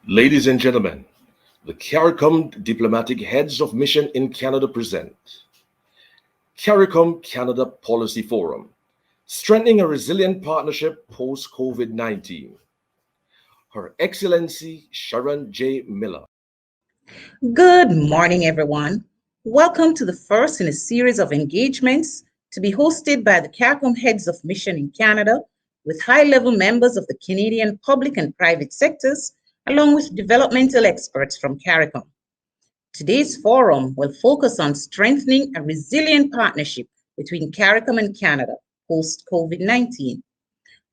Ladies and gentlemen, the CARICOM Diplomatic Heads of Mission in Canada present CARICOM Canada Policy Forum, Strengthening a Resilient Partnership Post-COVID-19. Her Excellency Sharon J. Miller. Good morning, everyone. Welcome to the first in a series of engagements to be hosted by the CARICOM Heads of Mission in Canada with high-level members of the Canadian public and private sectors, along with developmental experts from CARICOM. Today's forum will focus on strengthening a resilient partnership between CARICOM and Canada post-COVID-19.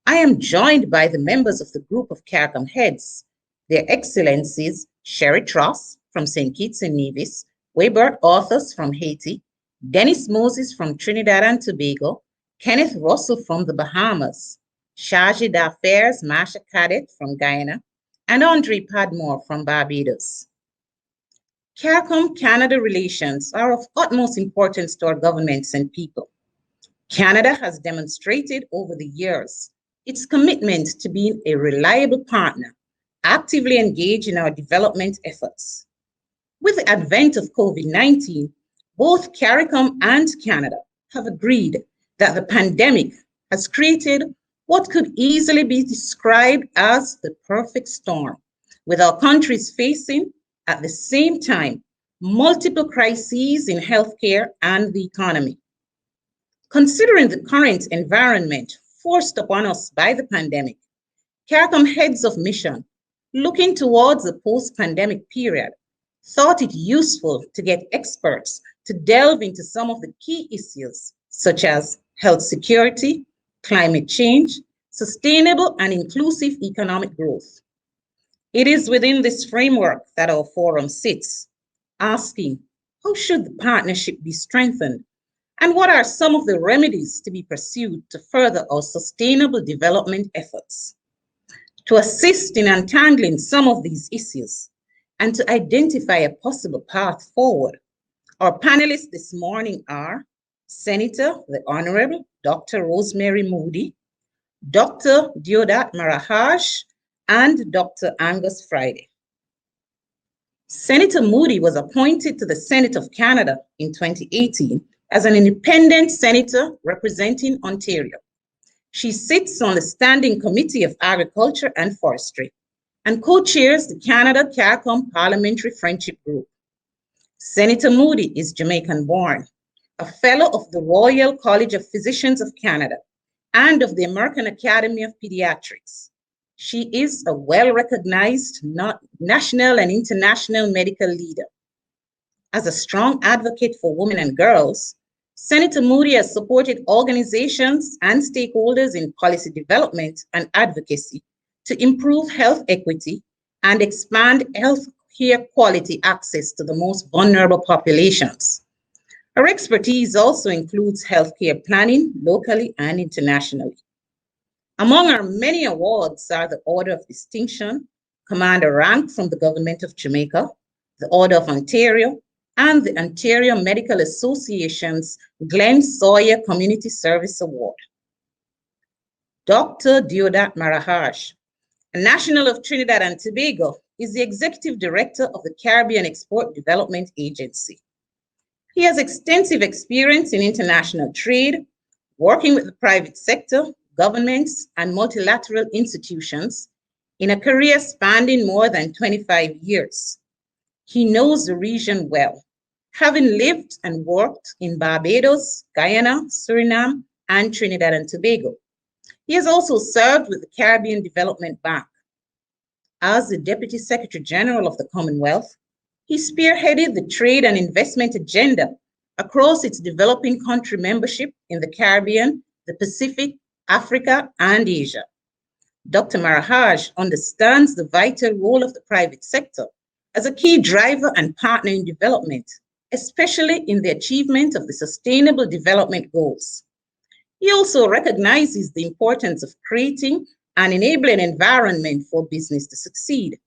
I am joined by the members of the group of CARICOM heads, their Excellencies Sherry Tross from St. Kitts and Nevis, Waitt Authors from Haiti, Dennis Moses from Trinidad and Tobago, Kenneth Russell from the Bahamas, Chargé d'Affaires Masha Cadet from Guyana, and Andre Padmore from Barbados. CARICOM-Canada relations are of utmost importance to our governments and people. Canada has demonstrated over the years its commitment to being a reliable partner, actively engaged in our development efforts. With the advent of COVID-19, both CARICOM and Canada have agreed that the pandemic has created what could easily be described as the perfect storm, with our countries facing, at the same time, multiple crises in healthcare and the economy. Considering the current environment forced upon us by the pandemic, CARICOM heads of mission, looking towards the post-pandemic period, thought it useful to get experts to delve into some of the key issues, such as health security, climate change, sustainable and inclusive economic growth. It is within this framework that our forum sits, asking, how should the partnership be strengthened? And what are some of the remedies to be pursued to further our sustainable development efforts? To assist in untangling some of these issues and to identify a possible path forward, our panelists this morning are Senator, the Honourable Dr. Rosemary Moodie, Dr. Deodat Maharaj, and Dr. Angus Friday. Senator Moodie was appointed to the Senate of Canada in 2018 as an independent senator representing Ontario. She sits on the Standing Committee of Agriculture and Forestry and co-chairs the Canada CARICOM Parliamentary Friendship Group. Senator Moodie is Jamaican-born, a fellow of the Royal College of Physicians of Canada and of the American Academy of Pediatrics. She is a well-recognized national and international medical leader. As a strong advocate for women and girls, Senator Moodie has supported organizations and stakeholders in policy development and advocacy to improve health equity and expand health care quality access to the most vulnerable populations. Her expertise also includes healthcare planning locally and internationally. Among our many awards are the Order of Distinction, Commander Rank from the Government of Jamaica, the Order of Ontario, and the Ontario Medical Association's Glenn Sawyer Community Service Award. Dr. Deodat Maharaj, a national of Trinidad and Tobago, is the Executive Director of the Caribbean Export Development Agency. He has extensive experience in international trade, working with the private sector, governments, and multilateral institutions in a career spanning more than 25 years. He knows the region well, having lived and worked in Barbados, Guyana, Suriname, and Trinidad and Tobago. He has also served with the Caribbean Development Bank. As the Deputy Secretary General of the Commonwealth, he spearheaded the trade and investment agenda across its developing country membership in the Caribbean, the Pacific, Africa, and Asia. Dr. Maharaj understands the vital role of the private sector as a key driver and partner in development, especially in the achievement of the Sustainable Development Goals. He also recognizes the importance of creating an enabling environment for business to succeed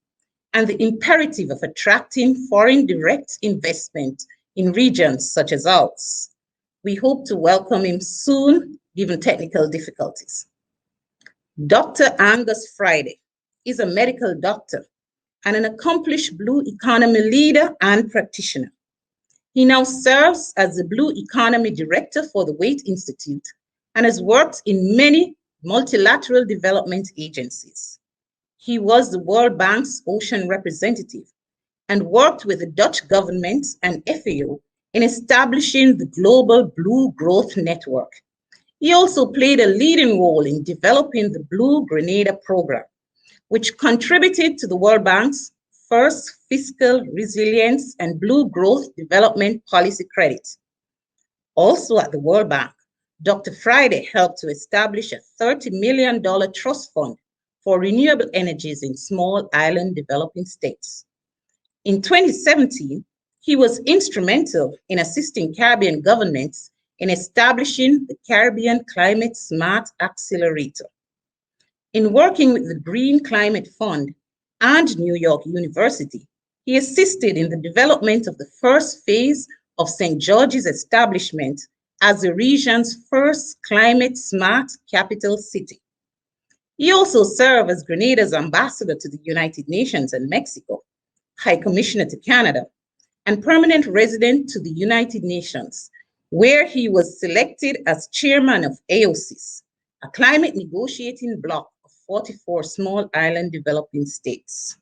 and the imperative of attracting foreign direct investment in regions such as ours. We hope to welcome him soon, given technical difficulties. Dr. Angus Friday is a medical doctor and an accomplished Blue Economy leader and practitioner. He now serves as the Blue Economy Director for the Waitt Institute and has worked in many multilateral development agencies. He was the World Bank's ocean representative and worked with the Dutch government and FAO in establishing the Global Blue Growth Network. He also played a leading role in developing the Blue Grenada program, which contributed to the World Bank's first fiscal resilience and blue growth development policy credit. Also at the World Bank, Dr. Friday helped to establish a $30 million trust fund for renewable energies in small island developing states. In 2017, he was instrumental in assisting Caribbean governments in establishing the Caribbean Climate Smart Accelerator. In working with the Green Climate Fund and New York University, he assisted in the development of the first phase of St. George's establishment as the region's first climate smart capital city. He also served as Grenada's ambassador to the United Nations and Mexico, High Commissioner to Canada, and permanent resident to the United Nations, where he was selected as chairman of AOSIS, a climate negotiating bloc of 44 small island developing states.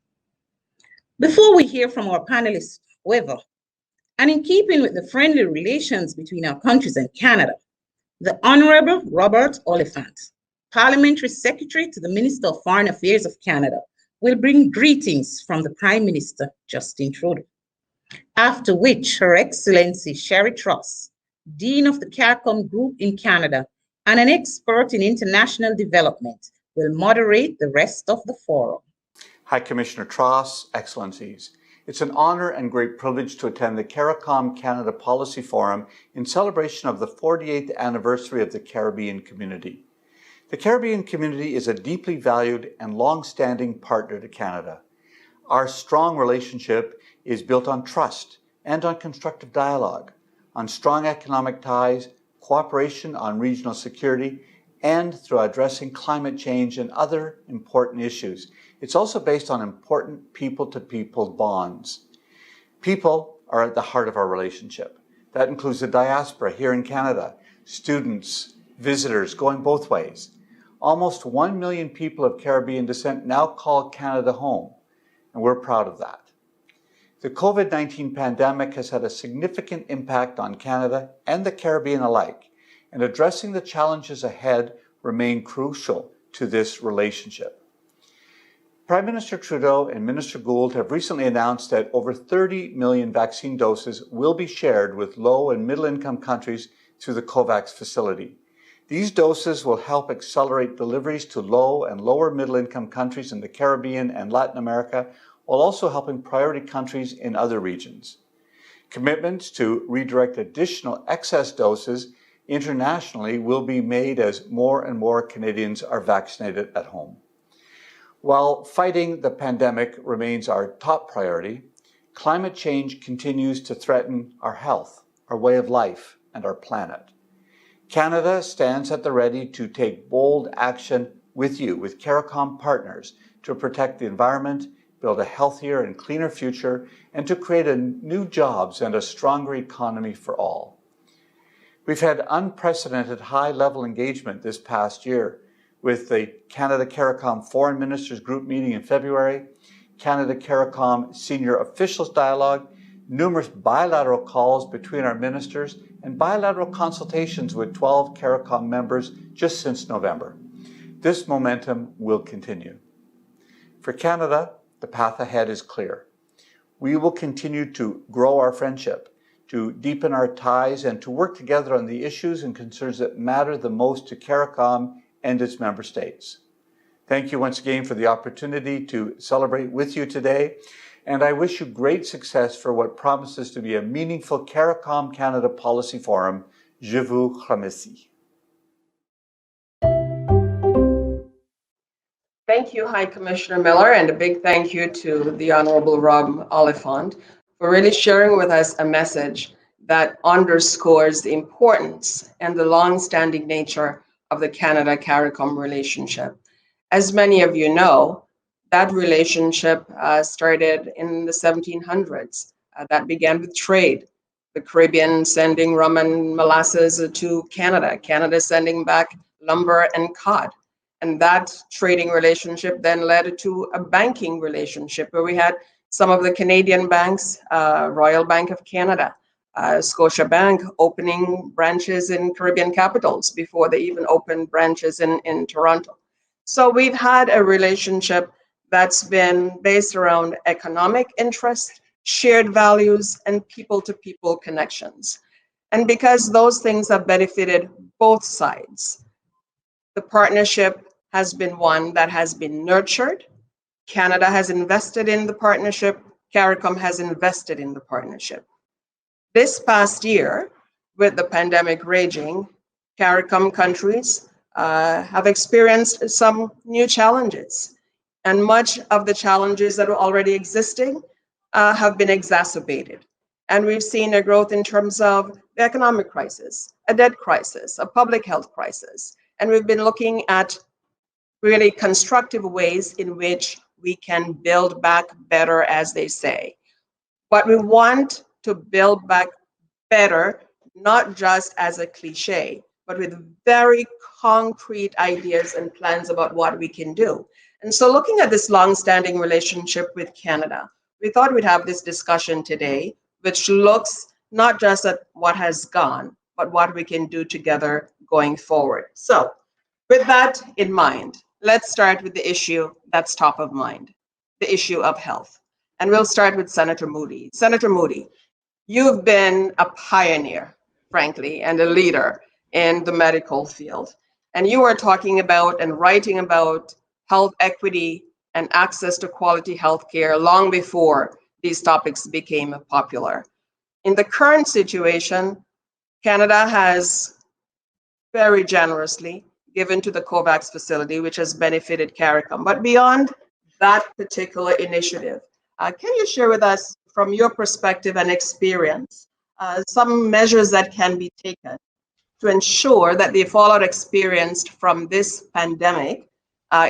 Before we hear from our panelists, however, and in keeping with the friendly relations between our countries and Canada, the Honourable Robert Oliphant, Parliamentary Secretary to the Minister of Foreign Affairs of Canada, will bring greetings from the Prime Minister, Justin Trudeau. After which, Her Excellency Sherry Tross, Dean of the CARICOM Group in Canada and an expert in international development, will moderate the rest of the forum. High Commissioner Tross, Excellencies, it's an honor and great privilege to attend the CARICOM Canada Policy Forum in celebration of the 48th anniversary of the Caribbean community. The Caribbean community is a deeply valued and long-standing partner to Canada. Our strong relationship is built on trust and on constructive dialogue, on strong economic ties, cooperation on regional security, and through addressing climate change and other important issues. It's also based on important people-to-people bonds. People are at the heart of our relationship. That includes the diaspora here in Canada, students, visitors going both ways. Almost 1 million people of Caribbean descent now call Canada home, and we're proud of that. The COVID-19 pandemic has had a significant impact on Canada and the Caribbean alike, and addressing the challenges ahead remain crucial to this relationship. Prime Minister Trudeau and Minister Gould have recently announced that over 30 million vaccine doses will be shared with low and middle income countries through the COVAX facility. These doses will help accelerate deliveries to low and lower middle income countries in the Caribbean and Latin America, while also helping priority countries in other regions. Commitments to redirect additional excess doses internationally will be made as more and more Canadians are vaccinated at home. While fighting the pandemic remains our top priority, climate change continues to threaten our health, our way of life, and our planet. Canada stands at the ready to take bold action with you, with CARICOM partners, to protect the environment, build a healthier and cleaner future, and to create new jobs and a stronger economy for all. We've had unprecedented high-level engagement this past year with the Canada-CARICOM Foreign Ministers Group meeting in February, Canada-CARICOM Senior Officials Dialogue, numerous bilateral calls between our ministers, and bilateral consultations with 12 CARICOM members just since November. This momentum will continue. For Canada, the path ahead is clear. We will continue to grow our friendship, to deepen our ties, and to work together on the issues and concerns that matter the most to CARICOM and its member states. Thank you once again for the opportunity to celebrate with you today, and I wish you great success for what promises to be a meaningful CARICOM Canada Policy Forum. Je vous remercie. Thank you, High Commissioner Miller, and a big thank you to the Honourable Rob Oliphant for really sharing with us a message that underscores the importance and the long-standing nature of the Canada-CARICOM relationship. As many of you know, That relationship started in the 1700s. That began with trade. The Caribbean sending rum and molasses to Canada, Canada sending back lumber and cod. And that trading relationship then led to a banking relationship where we had some of the Canadian banks, Royal Bank of Canada, Scotia Bank opening branches in Caribbean capitals before they even opened branches in Toronto. So we've had a relationship that's been based around economic interest, shared values, and people-to-people connections. And because those things have benefited both sides, the partnership has been one that has been nurtured. Canada has invested in the partnership. CARICOM has invested in the partnership. This past year, with the pandemic raging, CARICOM countries have experienced some new challenges. And much of the challenges that were already existing have been exacerbated. And we've seen a growth in terms of the economic crisis, a debt crisis, a public health crisis. And we've been looking at really constructive ways in which we can build back better, as they say. But we want to build back better, not just as a cliche, but with very concrete ideas and plans about what we can do. And so, looking at this long-standing relationship with Canada, we thought we'd have this discussion today, which looks not just at what has gone, but what we can do together going forward. So, with that in mind, let's start with the issue that's top of mind, the issue of health. And we'll start with Senator Moodie. Senator Moodie, you've been a pioneer, frankly, and a leader in the medical field. And you are talking about and writing about health equity and access to quality health care long before these topics became popular. In the current situation, Canada has very generously given to the COVAX facility, which has benefited CARICOM. But beyond that particular initiative, can you share with us, from your perspective and experience, some measures that can be taken to ensure that the fallout experienced from this pandemic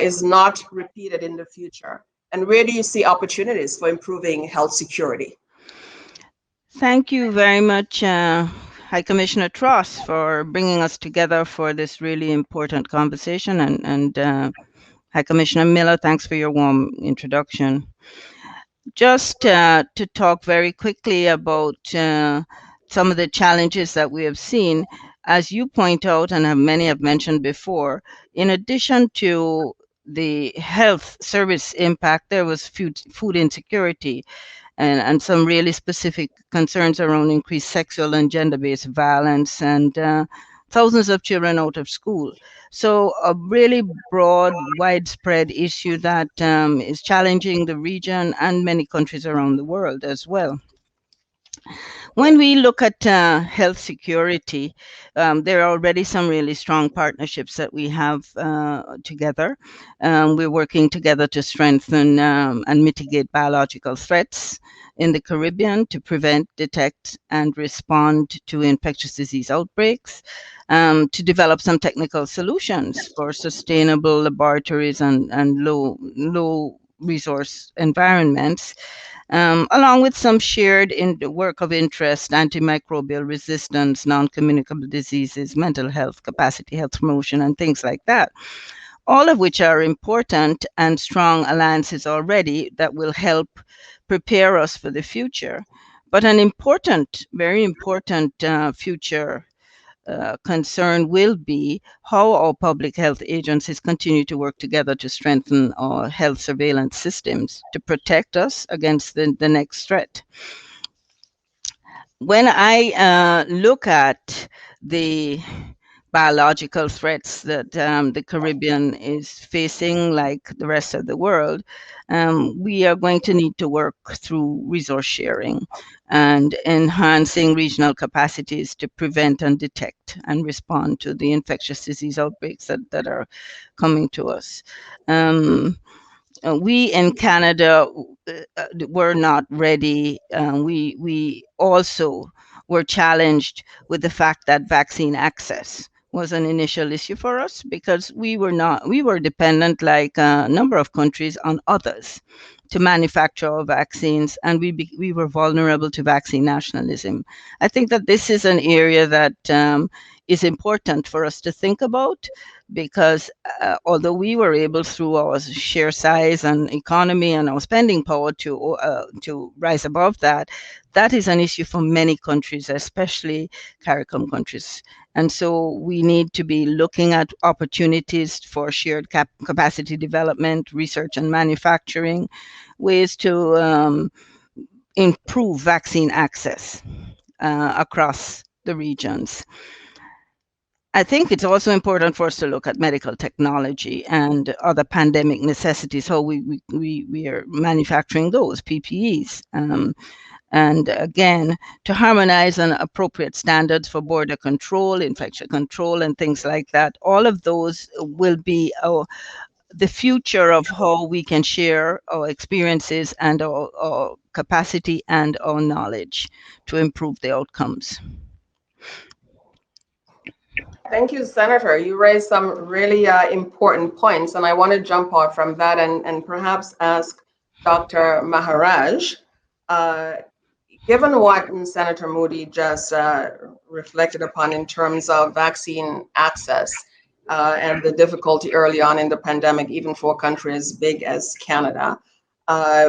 is not repeated in the future? And where do you see opportunities for improving health security? Thank you very much, High Commissioner Tross, for bringing us together for this really important conversation. And High Commissioner Miller, thanks for your warm introduction. Just to talk very quickly about some of the challenges that we have seen, as you point out, and many have mentioned before, in addition to the health service impact, there was food insecurity and some really specific concerns around increased sexual and gender-based violence and thousands of children out of school. So a really broad, widespread issue that is challenging the region and many countries around the world as well. When we look at health security, there are already some really strong partnerships that we have together. We're working together to strengthen and mitigate biological threats in the Caribbean, to prevent, detect, and respond to infectious disease outbreaks, to develop some technical solutions for sustainable laboratories and low resource environments. Along with some shared work of interest, antimicrobial resistance, non-communicable diseases, mental health, capacity health promotion, and things like that. All of which are important and strong alliances already that will help prepare us for the future. But an important, very important future concern will be how our public health agencies continue to work together to strengthen our health surveillance systems to protect us against the next threat. When I look at the biological threats that the Caribbean is facing, like the rest of the world, we are going to need to work through resource sharing and enhancing regional capacities to prevent and detect and respond to the infectious disease outbreaks that are coming to us. We in Canada were not ready. We also were challenged with the fact that vaccine access was an initial issue for us because we were dependent, like a number of countries, on others to manufacture our vaccines, and we were vulnerable to vaccine nationalism. I think that this is an area that is important for us to think about, because although we were able, through our sheer size and economy and our spending power, to rise above that, that is an issue for many countries, especially CARICOM countries. And so we need to be looking at opportunities for shared capacity development, research and manufacturing, ways to improve vaccine access across the regions. I think it's also important for us to look at medical technology and other pandemic necessities, how we are manufacturing those PPEs. And again, to harmonize on appropriate standards for border control, infection control, and things like that. All of those will be the future of how we can share our experiences and our capacity and our knowledge to improve the outcomes. Thank you, Senator. You raised some really important points, and I want to jump off from that and perhaps ask Dr. Maharaj, given what Senator Moodie just reflected upon in terms of vaccine access and the difficulty early on in the pandemic, even for a country as big as Canada,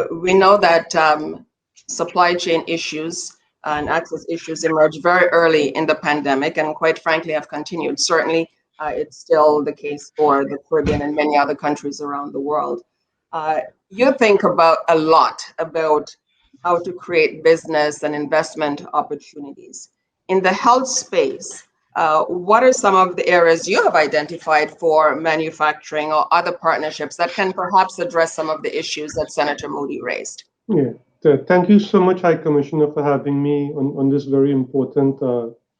we know that supply chain issues and access issues emerged very early in the pandemic, and quite frankly have continued. Certainly, it's still the case for the Caribbean and many other countries around the world. You think about a lot about how to create business and investment opportunities. In the health space, what are some of the areas you have identified for manufacturing or other partnerships that can perhaps address some of the issues that Senator Moodie raised? Yeah. Thank you so much, High Commissioner, for having me on this very important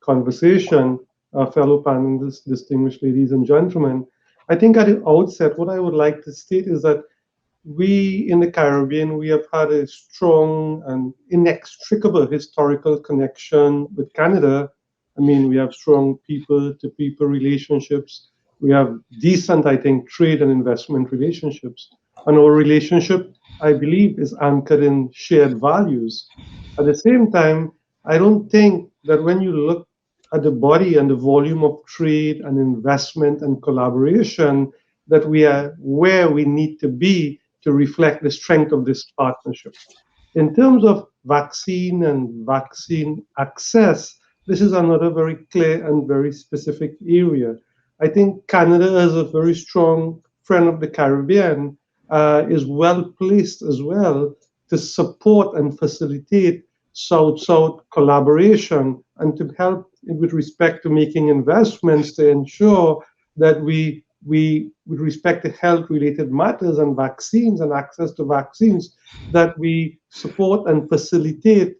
conversation, fellow panelists, distinguished ladies and gentlemen. I think at the outset, what I would like to state is that we in the Caribbean, we have had a strong and inextricable historical connection with Canada. I mean, we have strong people-to-people relationships. We have decent, I think, trade and investment relationships. And our relationship, I believe, is anchored in shared values. At the same time, I don't think that when you look at the body and the volume of trade and investment and collaboration, that we are where we need to be to reflect the strength of this partnership. In terms of vaccine and vaccine access, this is another very clear and very specific area. I think Canada, as a very strong friend of the Caribbean, is well placed as well to support and facilitate South-South collaboration and to help with respect to making investments to ensure that we with respect to health-related matters and vaccines and access to vaccines, that we support and facilitate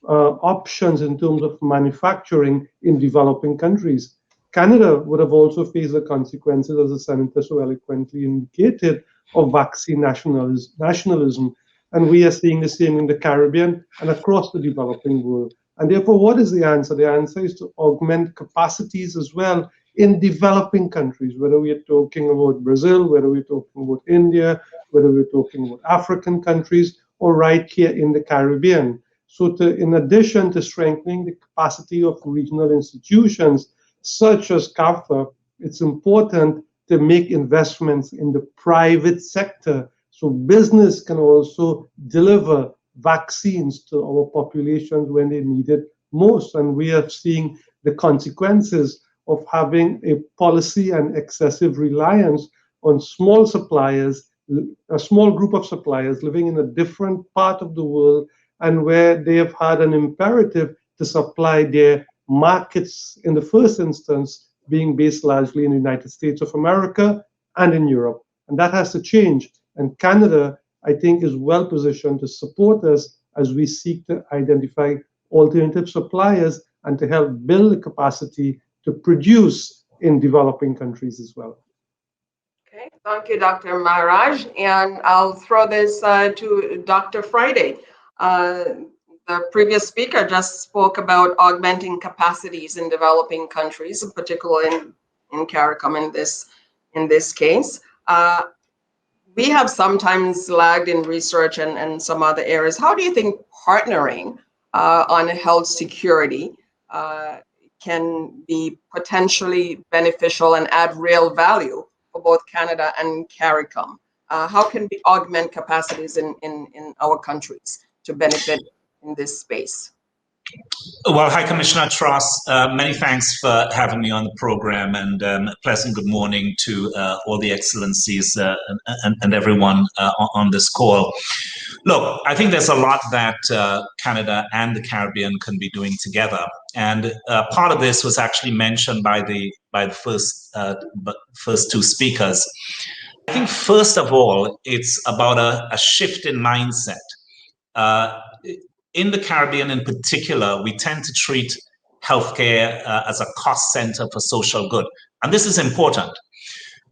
options in terms of manufacturing in developing countries. Canada would have also faced the consequences, as the Senator so eloquently indicated, of vaccine nationalism. And we are seeing the same in the Caribbean and across the developing world. And therefore, what is the answer? The answer is to augment capacities as well in developing countries, whether we are talking about Brazil, whether we're talking about India, whether we're talking about African countries, or right here in the Caribbean. So in addition to strengthening the capacity of regional institutions, such as CARICOM, it's important to make investments in the private sector so business can also deliver vaccines to our populations when they need it most. And we are seeing the consequences of having a policy and excessive reliance on small suppliers, a small group of suppliers living in a different part of the world, and where they have had an imperative to supply their markets in the first instance being based largely in the United States of America and in Europe. And that has to change. And Canada, I think, is well positioned to support us as we seek to identify alternative suppliers and to help build the capacity to produce in developing countries as well. Okay, thank you, Dr. Maharaj. And I'll throw this to Dr. Friday. The previous speaker just spoke about augmenting capacities in developing countries, particularly in in CARICOM in this case. We have sometimes lagged in research and some other areas. How do you think partnering on health security can be potentially beneficial and add real value for both Canada and CARICOM? How can we augment capacities in our countries to benefit in this space? Well, hi, Commissioner Tross. Many thanks for having me on the program, and a pleasant good morning to all the excellencies and everyone on this call. Look, I think there's a lot that Canada and the Caribbean can be doing together, and part of this was actually mentioned by the first two speakers. I think first of all, it's about a shift in mindset. In the Caribbean in particular, we tend to treat healthcare as a cost center for social good. And this is important.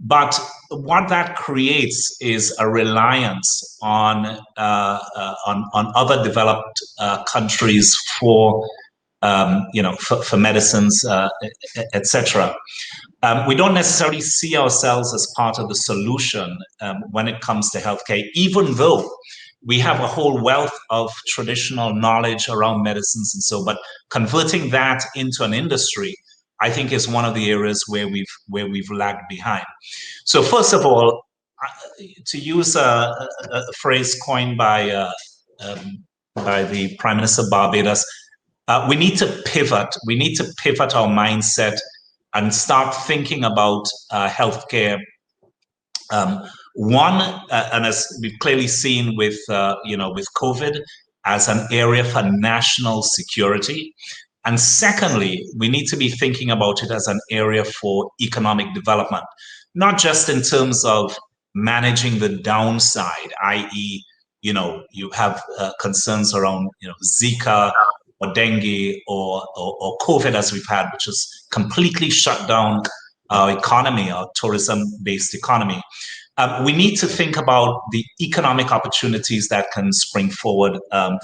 But what that creates is a reliance on other developed countries for medicines, etc. We don't necessarily see ourselves as part of the solution when it comes to healthcare, even though we have a whole wealth of traditional knowledge around medicines and so, but converting that into an industry, I think, is one of the areas where we've lagged behind. So first of all, to use a phrase coined by the Prime Minister of Barbados, we need to pivot. We need to pivot our mindset and start thinking about healthcare. And as we've clearly seen with COVID, as an area for national security. And secondly, we need to be thinking about it as an area for economic development, not just in terms of managing the downside, i.e., you have concerns around Zika or dengue or COVID, as we've had, which has completely shut down our economy, our tourism-based economy. We need to think about the economic opportunities that can spring forward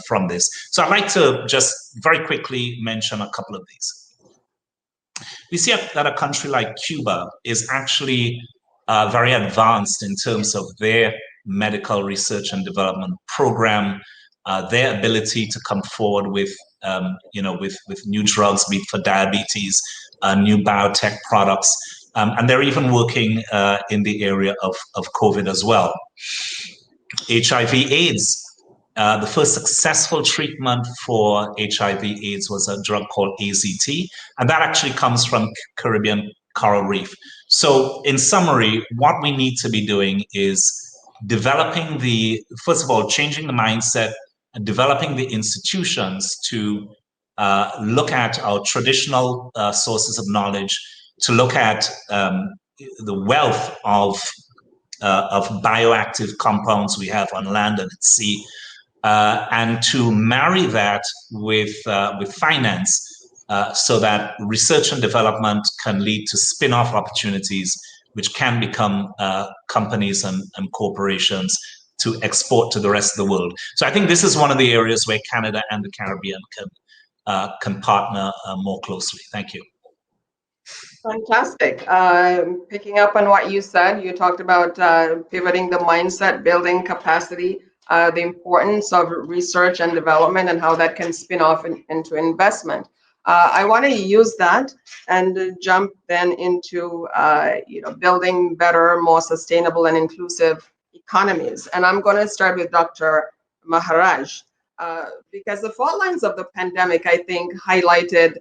from this. So I'd like to just very quickly mention a couple of these. We see that a country like Cuba is actually very advanced in terms of their medical research and development program, their ability to come forward with new drugs, be it for diabetes, new biotech products. And they're even working in the area of COVID as well. HIV/AIDS. The first successful treatment for HIV/AIDS was a drug called AZT, and that actually comes from Caribbean coral reef. So in summary, what we need to be doing is developing first of all, changing the mindset and developing the institutions to look at our traditional sources of knowledge, to look at the wealth of bioactive compounds we have on land and at sea, and to marry that with finance, so that research and development can lead to spin-off opportunities, which can become companies and corporations to export to the rest of the world. So I think this is one of the areas where Canada and the Caribbean can partner more closely. Thank you. Fantastic. Picking up on what you said, you talked about pivoting the mindset, building capacity, the importance of research and development, and how that can spin off into investment. I want to use that and jump then into building better, more sustainable and inclusive economies. And I'm going to start with Dr. Maharaj, because the fault lines of the pandemic, I think, highlighted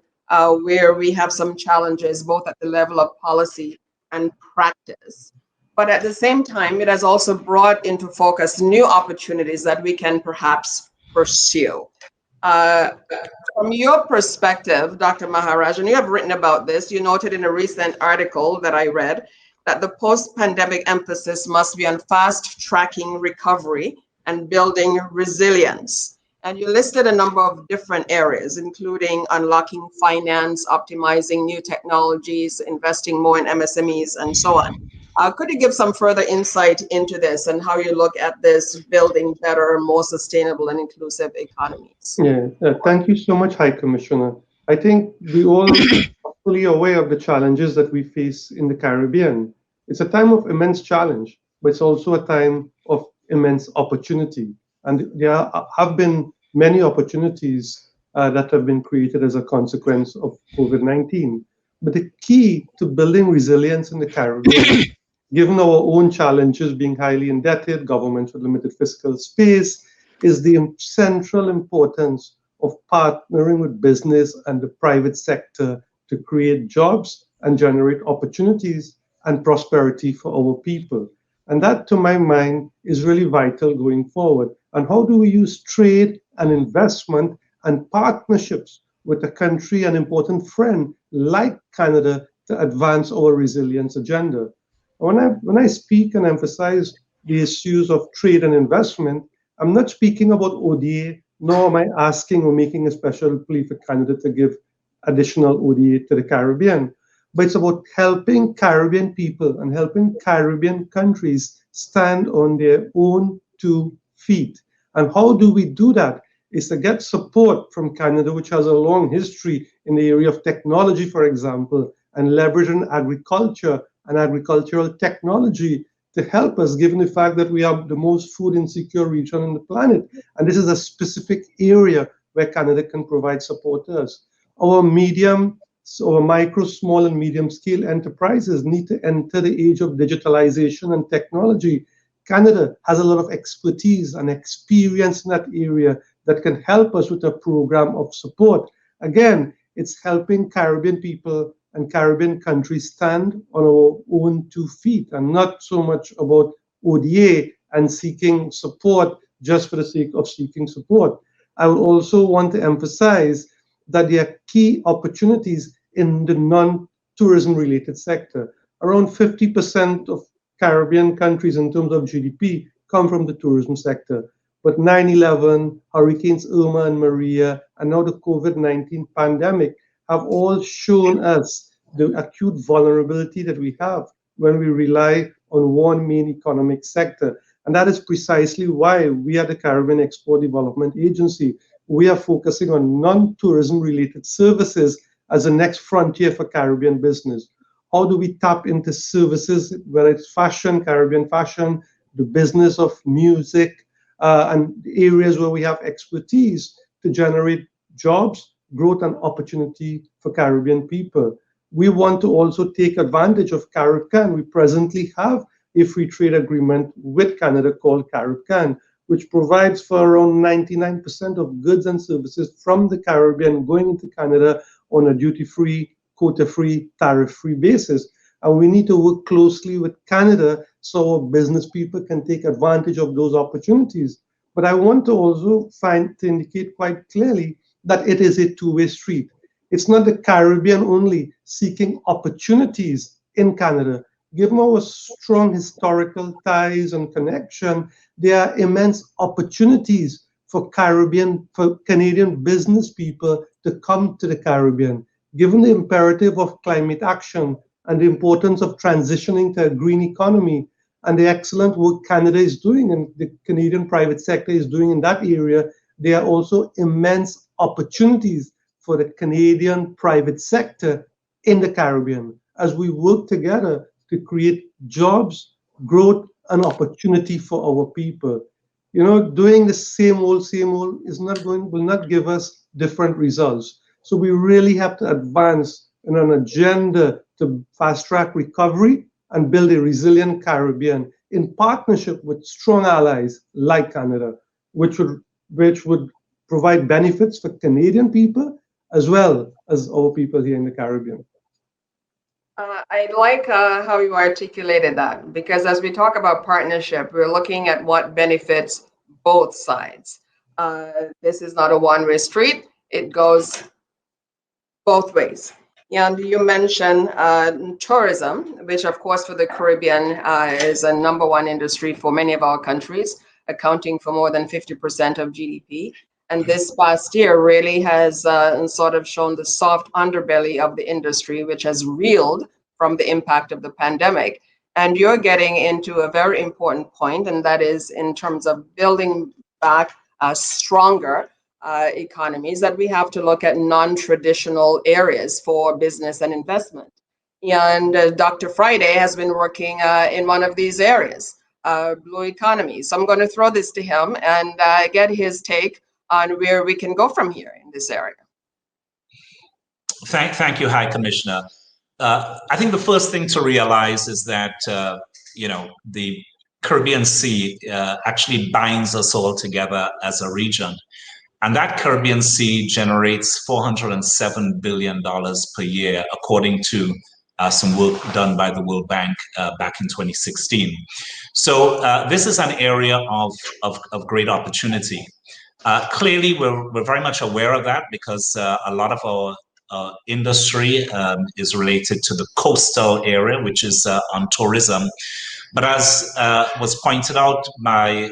where we have some challenges, both at the level of policy and practice. But at the same time, it has also brought into focus new opportunities that we can perhaps pursue. From your perspective, Dr. Maharaj, and you have written about this, you noted in a recent article that I read that the post-pandemic emphasis must be on fast-tracking recovery and building resilience. And you listed a number of different areas, including unlocking finance, optimizing new technologies, investing more in MSMEs, and so on. Could you give some further insight into this and how you look at this building better, more sustainable and inclusive economies? Yeah, thank you so much, High Commissioner. I think we all fully aware of the challenges that we face in the Caribbean. It's a time of immense challenge, but it's also a time of immense opportunity. And there have been many opportunities that have been created as a consequence of COVID-19. But the key to building resilience in the Caribbean, given our own challenges being highly indebted, governments with limited fiscal space, is the central importance of partnering with business and the private sector to create jobs and generate opportunities and prosperity for our people. And that, to my mind, is really vital going forward. And how do we use trade and investment and partnerships with a country, an important friend like Canada, to advance our resilience agenda? When I speak and emphasize the issues of trade and investment, I'm not speaking about ODA, nor am I asking or making a special plea for Canada to give additional ODA to the Caribbean, but it's about helping Caribbean people and helping Caribbean countries stand on their own 2 feet. And how do we do that? Is to get support from Canada, which has a long history in the area of technology, for example, and leveraging agriculture and agricultural technology to help us, given the fact that we are the most food insecure region on the planet. And this is a specific area where Canada can provide support to us. Our micro, small, and medium scale enterprises need to enter the age of digitalization and technology. Canada has a lot of expertise and experience in that area that can help us with a program of support. Again, it's helping Caribbean people and Caribbean countries stand on our own 2 feet, and not so much about ODA and seeking support just for the sake of seeking support. I would also want to emphasize that there are key opportunities in the non-tourism related sector. Around 50% of Caribbean countries in terms of GDP come from the tourism sector. But 9/11, Hurricanes Irma and Maria, and now the COVID-19 pandemic have all shown us the acute vulnerability that we have when we rely on one main economic sector. And that is precisely why we at the Caribbean Export Development Agency, we are focusing on non-tourism related services as the next frontier for Caribbean business. How do we tap into services, whether it's fashion, Caribbean fashion, the business of music, and areas where we have expertise to generate jobs, growth, and opportunity for Caribbean people. We want to also take advantage of CARICOM. We presently have a free trade agreement with Canada called CARICOM, which provides for around 99% of goods and services from the Caribbean going into Canada on a duty-free, quota-free, tariff-free basis. And we need to work closely with Canada so our business people can take advantage of those opportunities. But I want to also indicate quite clearly that it is a two-way street. It's not the Caribbean only seeking opportunities in Canada. Given our strong historical ties and connection, there are immense opportunities for Canadian business people to come to the Caribbean. Given the imperative of climate action and the importance of transitioning to a green economy and the excellent work Canada is doing and the Canadian private sector is doing in that area, there are also immense opportunities for the Canadian private sector in the Caribbean as we work together to create jobs, growth, and opportunity for our people. You know, doing the same old will not give us different results. So we really have to advance in an agenda to fast-track recovery and build a resilient Caribbean in partnership with strong allies like Canada, which would provide benefits for Canadian people as well as our people here in the Caribbean. I like how you articulated that, because as we talk about partnership, we're looking at what benefits both sides. This is not a one-way street. It goes both ways. And you mentioned tourism, which of course for the Caribbean is a number one industry for many of our countries, accounting for more than 50% of GDP. And this past year really has sort of shown the soft underbelly of the industry, which has reeled from the impact of the pandemic. And you're getting into a very important point, and that is in terms of building back stronger economies, that we have to look at non-traditional areas for business and investment. And Dr. Friday has been working in one of these areas, blue economy. So I'm going to throw this to him and get his take on where we can go from here in this area. Thank you, High Commissioner. I think the first thing to realize is that, the Caribbean Sea actually binds us all together as a region. And that Caribbean Sea generates $407 billion per year, according to some work done by the World Bank back in 2016. So this is an area of great opportunity. Clearly, we're very much aware of that because a lot of our industry is related to the coastal area, which is on tourism. But as was pointed out by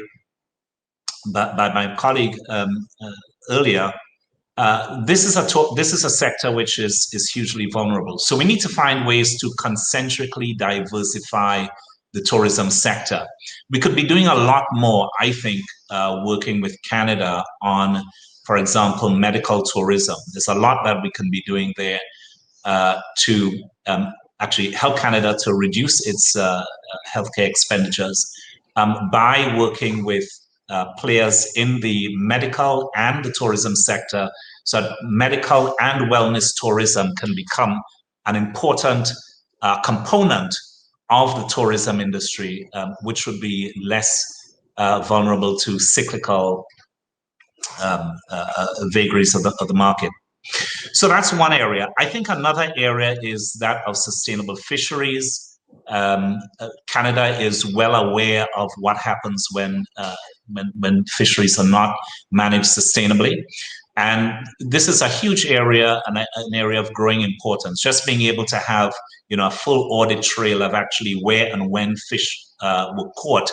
my colleague earlier, this is a sector which is hugely vulnerable. So we need to find ways to concentrically diversify the tourism sector. We could be doing a lot more, I think, working with Canada on, for example, medical tourism. There's a lot that we can be doing there to actually help Canada to reduce its healthcare expenditures by working with players in the medical and the tourism sector, so that medical and wellness tourism can become an important component of the tourism industry, which would be less vulnerable to cyclical vagaries of the market. So that's one area. I think another area is that of sustainable fisheries. Canada is well aware of what happens when fisheries are not managed sustainably. And this is a huge area and an area of growing importance. Just being able to have, a full audit trail of actually where and when fish were caught,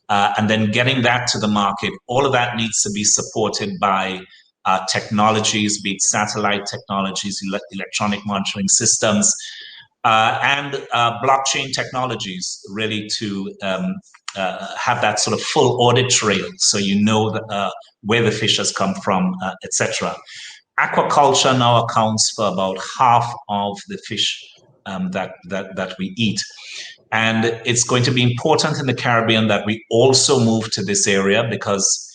and then getting that to the market. All of that needs to be supported by technologies, be it satellite technologies, electronic monitoring systems, and blockchain technologies, really to have that sort of full audit trail, so where the fish has come from, etc. Aquaculture now accounts for about half of the fish that we eat. And it's going to be important in the Caribbean that we also move to this area, because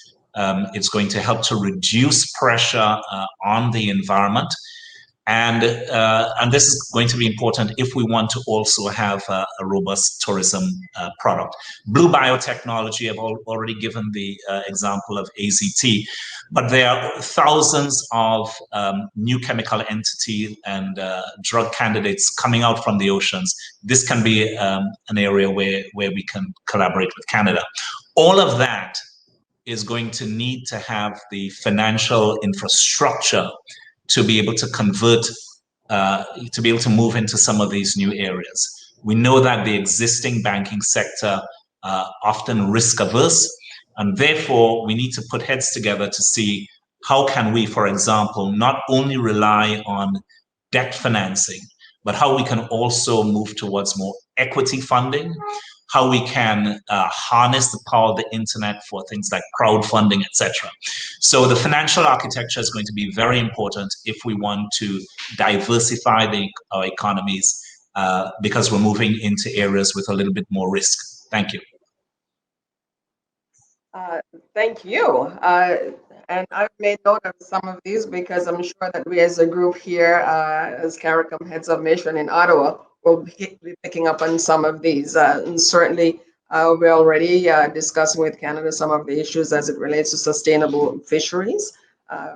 it's going to help to reduce pressure on the environment. And this is going to be important if we want to also have a robust tourism product. Blue biotechnology, I've already given the example of AZT, but there are thousands of new chemical entity and drug candidates coming out from the oceans. This can be an area where we can collaborate with Canada. All of that is going to need to have the financial infrastructure to be able to convert, to be able to move into some of these new areas. We know that the existing banking sector often risk averse, and therefore we need to put heads together to see how can we, for example, not only rely on debt financing, but how we can also move towards more equity funding, how we can harness the power of the internet for things like crowdfunding, etc. So the financial architecture is going to be very important if we want to diversify our economies, because we're moving into areas with a little bit more risk. Thank you. Thank you. And I've made note of some of these because I'm sure that we as a group here, as CARICOM heads of mission in Ottawa, will be picking up on some of these. And certainly, we're already discussing with Canada some of the issues as it relates to sustainable fisheries.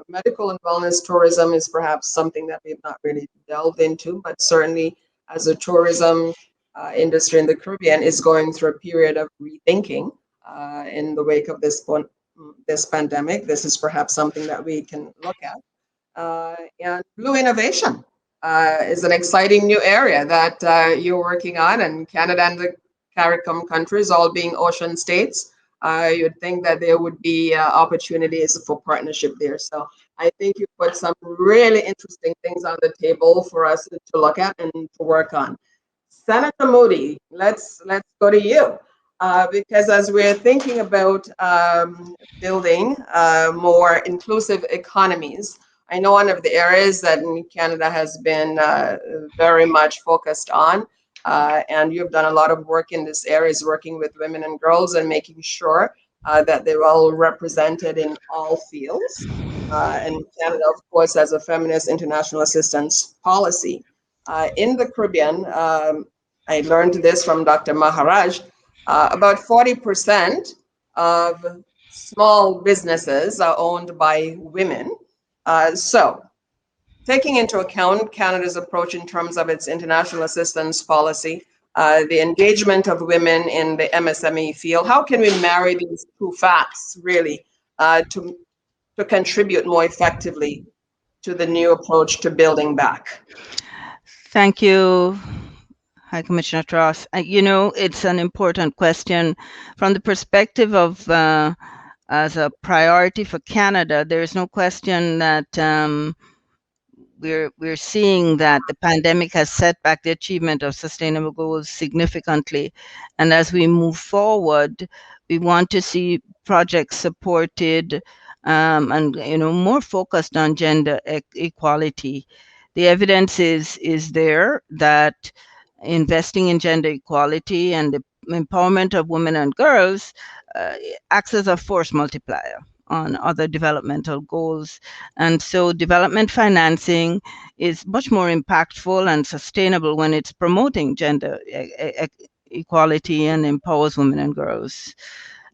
Medical and wellness tourism is perhaps something that we've not really delved into, but certainly as a tourism industry in the Caribbean is going through a period of rethinking in the wake of this pandemic. This is perhaps something that we can look at. And blue innovation is an exciting new area that you're working on, and Canada and the CARICOM countries all being ocean states, you'd think that there would be opportunities for partnership there. So I think you put some really interesting things on the table for us to look at and to work on. Senator Moodie, let's go to you. because as we're thinking about building more inclusive economies, I know one of the areas that Canada has been very much focused on, and you've done a lot of work in this area, is working with women and girls and making sure that they're all represented in all fields. And Canada, of course, has a feminist international assistance policy. In the Caribbean, I learned this from Dr. Maharaj, about 40% of small businesses are owned by women. So taking into account Canada's approach in terms of its international assistance policy, the engagement of women in the MSME field, how can we marry these two facts really to contribute more effectively to the new approach to building back? Thank you, High Commissioner Tross. You know, it's an important question from the perspective of as a priority for Canada. There is no question that we're seeing that the pandemic has set back the achievement of sustainable goals significantly, and as we move forward, we want to see projects supported and more focused on gender equality. The evidence is there that investing in gender equality and the empowerment of women and girls acts as a force multiplier on other developmental goals. And so development financing is much more impactful and sustainable when it's promoting gender equality and empowers women and girls.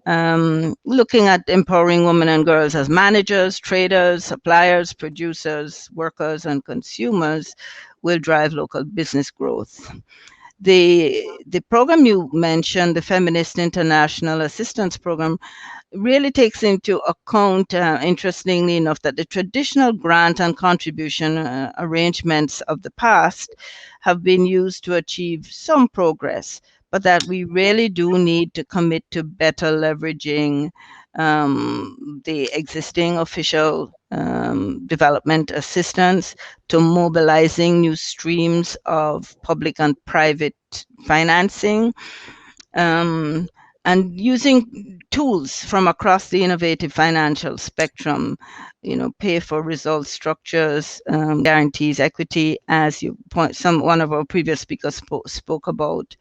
Looking at empowering women and girls as managers, traders, suppliers, producers, workers, and consumers will drive local business growth. The program you mentioned, the Feminist International Assistance Program, really takes into account, interestingly enough, that the traditional grant and contribution arrangements of the past have been used to achieve some progress, but that we really do need to commit to better leveraging the existing official development assistance, to mobilizing new streams of public and private financing, and using tools from across the innovative financial spectrum, pay for results structures, guarantees, equity, as one of our previous speakers spoke about,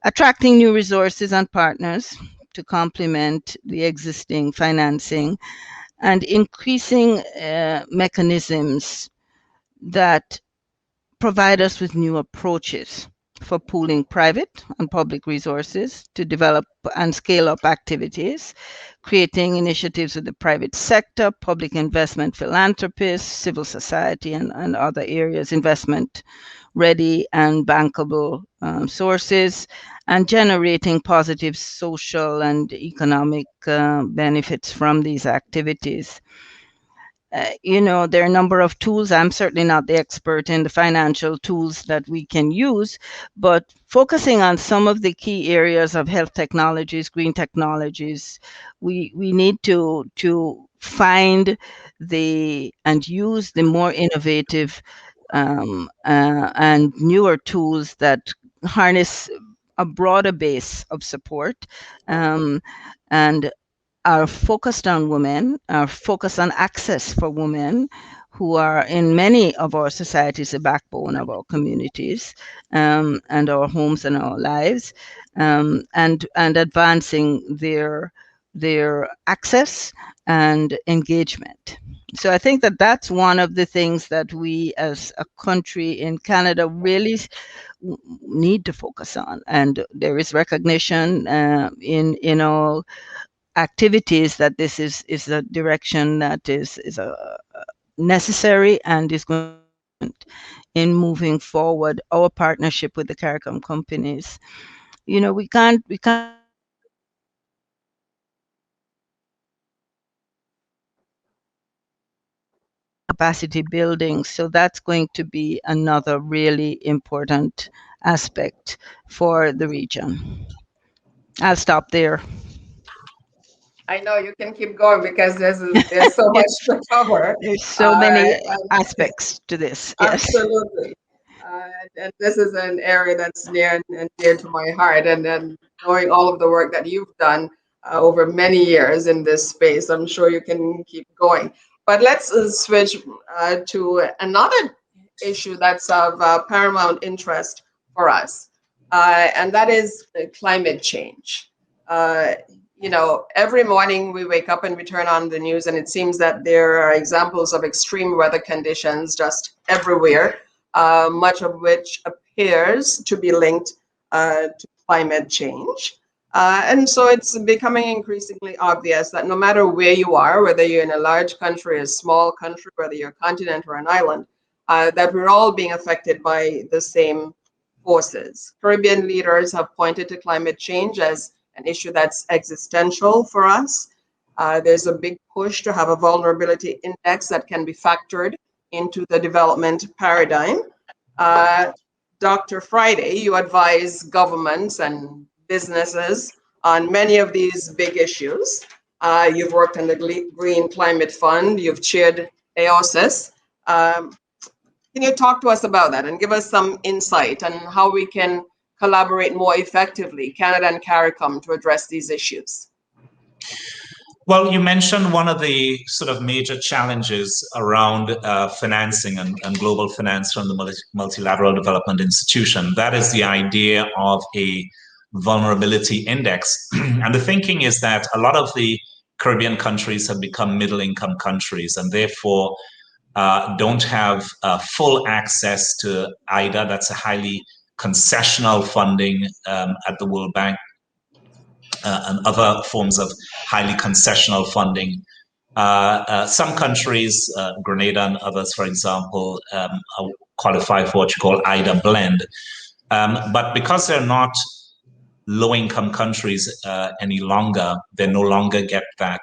attracting new resources and partners to complement the existing financing, and increasing mechanisms that provide us with new approaches for pooling private and public resources to develop and scale up activities, creating initiatives with the private sector, public investment philanthropists, civil society, and other areas, investment ready and bankable sources, and generating positive social and economic benefits from these activities. There are a number of tools. I'm certainly not the expert in the financial tools that we can use, but focusing on some of the key areas of health technologies, green technologies, we need to find and use the more innovative and newer tools that harness a broader base of support, and are focused on women, are focused on access for women who are in many of our societies the backbone of our communities, and our homes and our lives, and advancing their access and engagement. So I think that that's one of the things that we as a country in Canada really need to focus on. And there is recognition in all activities that this is a direction that is necessary and is going in moving forward our partnership with the CARICOM companies. We can't capacity building, so that's going to be another really important aspect for the region. I'll stop there. I know you can keep going because there's so much to cover. There's so many aspects to this. Yes. Absolutely. And this is an area that's near and dear to my heart. And then knowing all of the work that you've done over many years in this space. I'm sure you can keep going. But let's switch to another issue that's of paramount interest for us, and that is climate change. You know, every morning we wake up and we turn on the news, and it seems that there are examples of extreme weather conditions just everywhere, much of which appears to be linked to climate change. And so it's becoming increasingly obvious that no matter where you are, whether you're in a large country, a small country, whether you're a continent or an island, that we're all being affected by the same forces. Caribbean leaders have pointed to climate change as an issue that's existential for us. There's a big push to have a vulnerability index that can be factored into the development paradigm. Dr. Friday, you advise governments and businesses on many of these big issues. You've worked on the Green Climate Fund, you've chaired AOSIS. Can you talk to us about that and give us some insight on how we can collaborate more effectively, Canada and CARICOM, to address these issues? Well, you mentioned one of the sort of major challenges around financing and global finance from the multilateral development institution. That is the idea of a vulnerability index. And the thinking is that a lot of the Caribbean countries have become middle-income countries and therefore don't have full access to either. That's a highly concessional funding at the World Bank and other forms of highly concessional funding. Some countries, Grenada and others, for example, qualify for what you call IDA blend. But because they're not low-income countries any longer, they no longer get that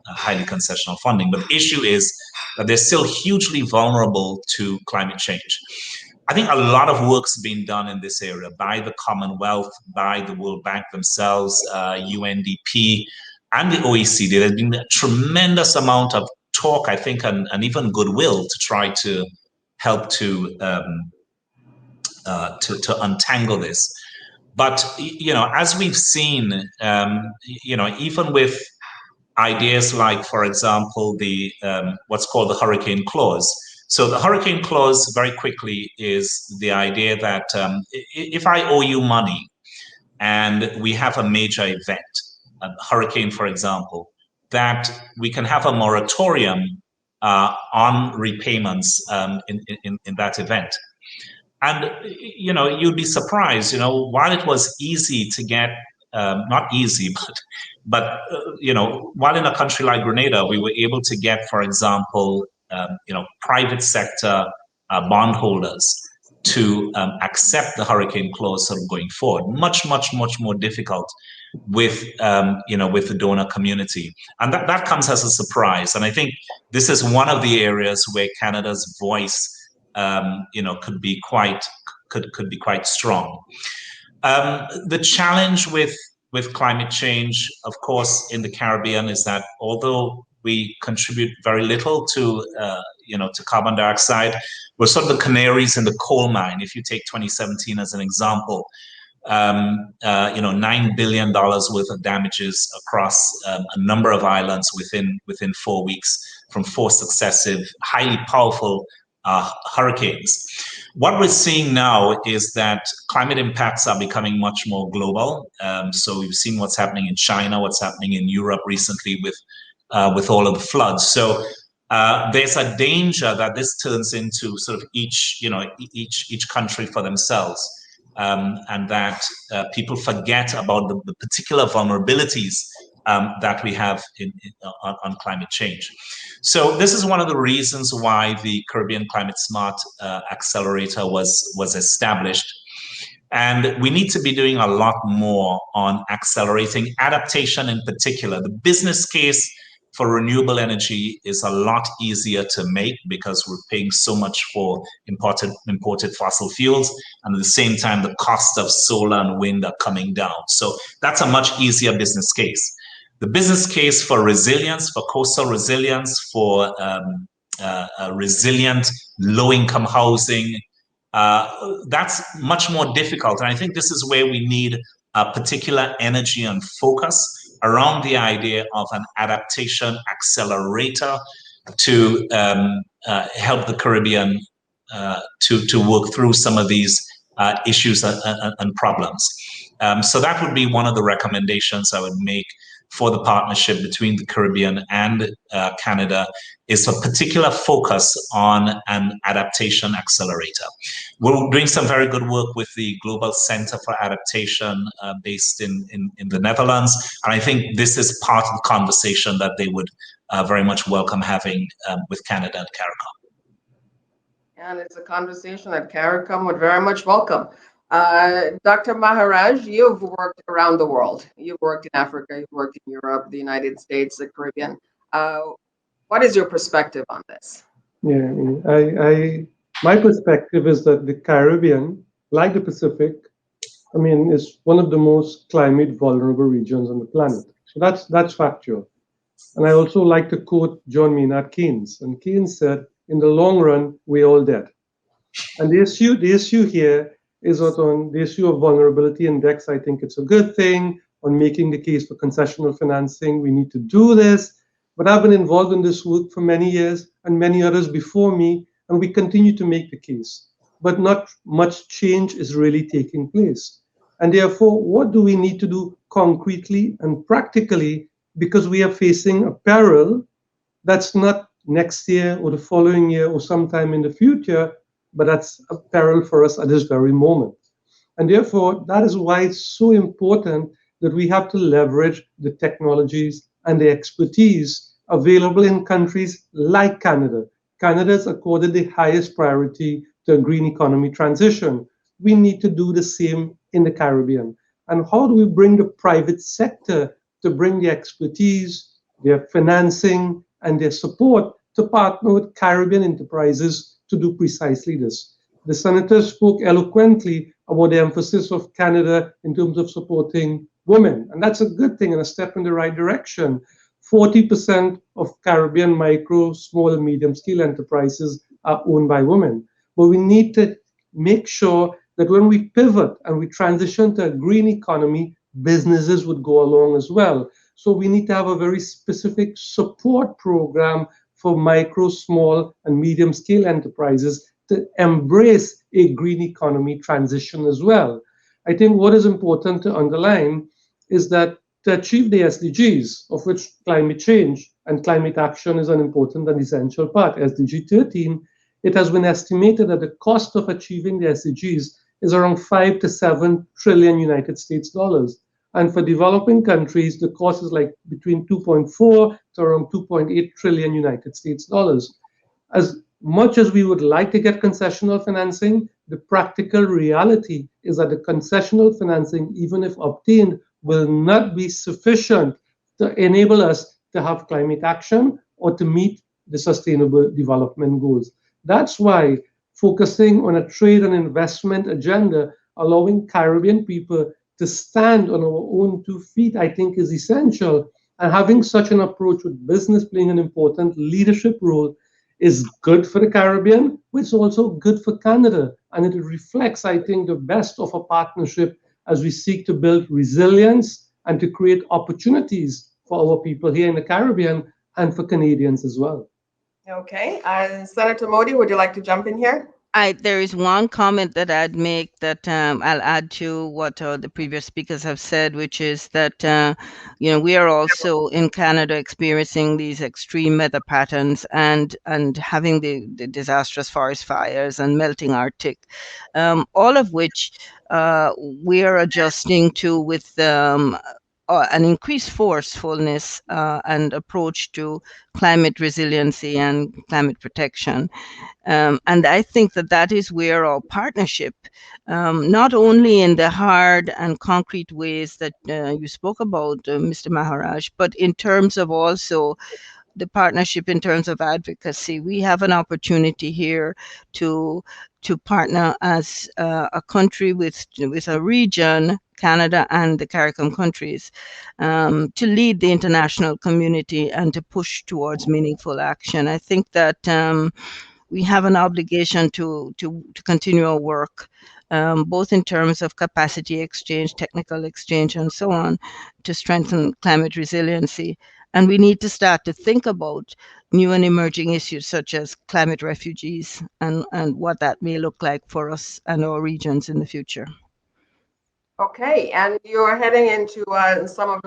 highly concessional funding. But the issue is that they're still hugely vulnerable to climate change. I think a lot of work's been done in this area by the Commonwealth, by the World Bank themselves, UNDP, and the OECD. There's been a tremendous amount of talk, I think, and even goodwill to try to help to untangle this. But as we've seen, even with ideas like, for example, the what's called the hurricane clause. So the hurricane clause, very quickly, is the idea that if I owe you money and we have a major event, a hurricane, for example, that we can have a moratorium on repayments in that event. And, you'd be surprised, while it was easy to get, not easy, but while in a country like Grenada, we were able to get, for example, private sector bondholders to accept the hurricane clause sort of going forward. Much more difficult with with the donor community, and that comes as a surprise. And I think this is one of the areas where Canada's voice, could be quite strong. The challenge with climate change, of course, in the Caribbean is that although we contribute very little to carbon dioxide, we're sort of the canaries in the coal mine. If you take 2017 as an example, $9 billion worth of damages across a number of islands within 4 weeks from 4 successive, highly powerful hurricanes. What we're seeing now is that climate impacts are becoming much more global. So we've seen what's happening in China, what's happening in Europe recently with all of the floods. So there's a danger that this turns into sort of each country for themselves, and that people forget about the particular vulnerabilities that we have on climate change. So this is one of the reasons why the Caribbean Climate Smart Accelerator was established. And we need to be doing a lot more on accelerating adaptation in particular. The business case for renewable energy is a lot easier to make because we're paying so much for imported fossil fuels, and at the same time the cost of solar and wind are coming down. So that's a much easier business case. The business case for resilience, for coastal resilience, for resilient low-income housing, that's much more difficult. And I think this is where we need particular energy and focus around the idea of an adaptation accelerator to help the Caribbean to work through some of these issues and problems. So that would be one of the recommendations I would make for the partnership between the Caribbean and Canada, is a particular focus on an adaptation accelerator. We're doing some very good work with the Global Center for Adaptation based in the Netherlands. And I think this is part of the conversation that they would very much welcome having with Canada and CARICOM. And it's a conversation that CARICOM would very much welcome. Dr. Maharaj, you've worked around the world. You've worked in Africa, you've worked in Europe, the United States, the Caribbean. What is your perspective on this? Yeah, my perspective is that the Caribbean, like the Pacific, is one of the most climate vulnerable regions on the planet. So that's factual. And I also like to quote John Maynard Keynes. And Keynes said, in the long run, we're all dead. And the issue here is that on the issue of vulnerability index, I think it's a good thing. On making the case for concessional financing, we need to do this. But I've been involved in this work for many years and many others before me, and we continue to make the case. But not much change is really taking place. And therefore, what do we need to do concretely and practically, because we are facing a peril that's not next year or the following year or sometime in the future, but that's a peril for us at this very moment. And therefore, that is why it's so important that we have to leverage the technologies and the expertise available in countries like Canada. Canada is accorded the highest priority to a green economy transition. We need to do the same in the Caribbean. And how do we bring the private sector to bring the expertise, their financing, and their support to partner with Caribbean enterprises to do precisely this? The senator spoke eloquently about the emphasis of Canada in terms of supporting women, and that's a good thing and a step in the right direction. 40% of Caribbean micro, small, and medium-scale enterprises are owned by women. But we need to make sure that when we pivot and we transition to a green economy, businesses would go along as well. So we need to have a very specific support program for micro, small, and medium-scale enterprises to embrace a green economy transition as well. I think what is important to underline is that to achieve the SDGs, of which climate change and climate action is an important and essential part, SDG 13, it has been estimated that the cost of achieving the SDGs is around 5 to 7 trillion United States dollars. And for developing countries, the cost is like between 2.4 to around 2.8 trillion United States dollars. As much as we would like to get concessional financing, the practical reality is that the concessional financing, even if obtained, will not be sufficient to enable us to have climate action or to meet the sustainable development goals. That's why focusing on a trade and investment agenda, allowing Caribbean people to stand on our own 2 feet, I think is essential. And having such an approach with business playing an important leadership role is good for the Caribbean, but it's also good for Canada. And it reflects, I think, the best of a partnership as we seek to build resilience and to create opportunities for our people here in the Caribbean and for Canadians as well. Okay, Senator Moodie, would you like to jump in here? There is one comment that I'd make that I'll add to what the previous speakers have said, which is that we are also in Canada experiencing these extreme weather patterns and having the disastrous forest fires and melting Arctic, all of which we are adjusting to with an increased forcefulness and approach to climate resiliency and climate protection. And I think that is where our partnership, not only in the hard and concrete ways that you spoke about, Mr. Maharaj, but in terms of also the partnership in terms of advocacy. We have an opportunity here to partner as a country with a region, Canada and the CARICOM countries, to lead the international community and to push towards meaningful action. I think that we have an obligation to continue our work both in terms of capacity exchange, technical exchange, and so on, to strengthen climate resiliency. And we need to start to think about new and emerging issues such as climate refugees and what that may look like for us and our regions in the future. Okay, and you're heading into some of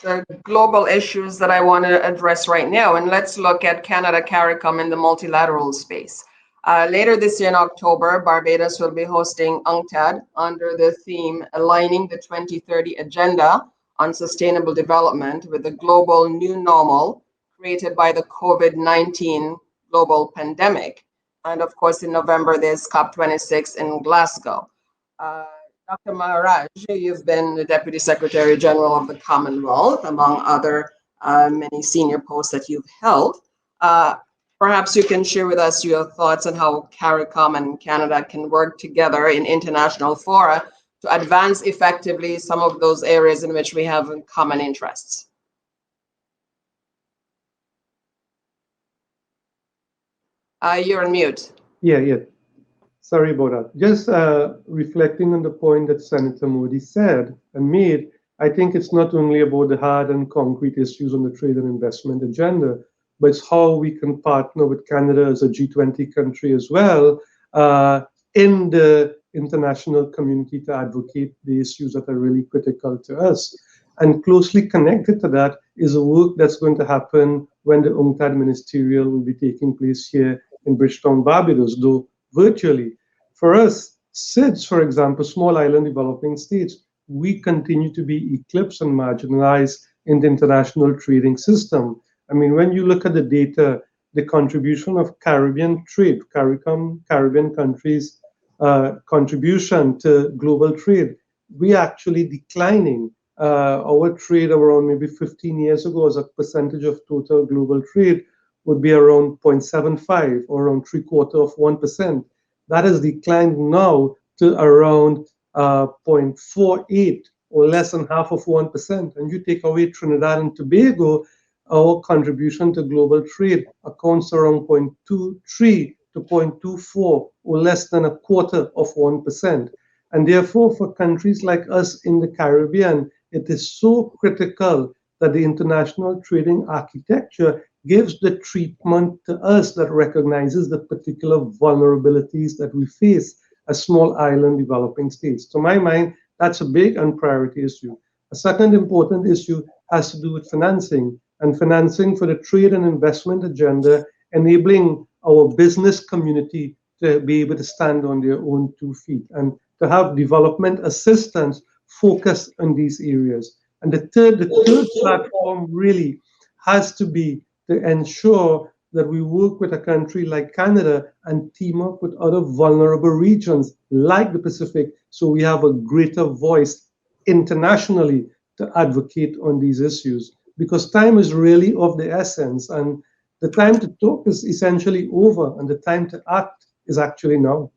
the global issues that I want to address right now. And let's look at Canada CARICOM in the multilateral space. Later this year in October, Barbados will be hosting UNCTAD under the theme Aligning the 2030 Agenda on Sustainable Development with the Global New Normal created by the COVID-19 global pandemic. And of course, in November, there's COP26 in Glasgow. Dr. Maharaj, you've been the Deputy Secretary General of the Commonwealth, among other many senior posts that you've held. Perhaps you can share with us your thoughts on how CARICOM and Canada can work together in international fora to advance effectively some of those areas in which we have common interests. You're on mute. Yeah. Sorry about that. Just reflecting on the point that Senator Moodie said and made, I think it's not only about the hard and concrete issues on the trade and investment agenda, but it's how we can partner with Canada as a G20 country as well in the international community to advocate the issues that are really critical to us. And closely connected to that is the work that's going to happen when the UNCTAD Ministerial will be taking place here in Bridgetown, Barbados, though virtually. For us, SIDS, for example, small island developing states, we continue to be eclipsed and marginalized in the international trading system. I mean, when you look at the data, the contribution of Caribbean trade, CARICOM, Caribbean countries' contribution to global trade, we are actually declining. Our trade around maybe 15 years ago as a percentage of total global trade would be around 0.75 or around 0.75%. That has declined now to around 0.48 or less than half of 1%. And you take away Trinidad and Tobago, our contribution to global trade accounts around 0.23 to 0.24 or less than a quarter of 1%. And therefore, for countries like us in the Caribbean, it is so critical that the international trading architecture gives the treatment to us that recognizes the particular vulnerabilities that we face as small island developing states. To my mind, that's a big and priority issue. A second important issue has to do with financing, and financing for the trade and investment agenda, enabling our business community to be able to stand on their own 2 feet and to have development assistance focused on these areas. And the third platform really has to be to ensure that we work with a country like Canada and team up with other vulnerable regions like the Pacific, so we have a greater voice internationally to advocate on these issues. Because time is really of the essence, and the time to talk is essentially over, and the time to act is actually now.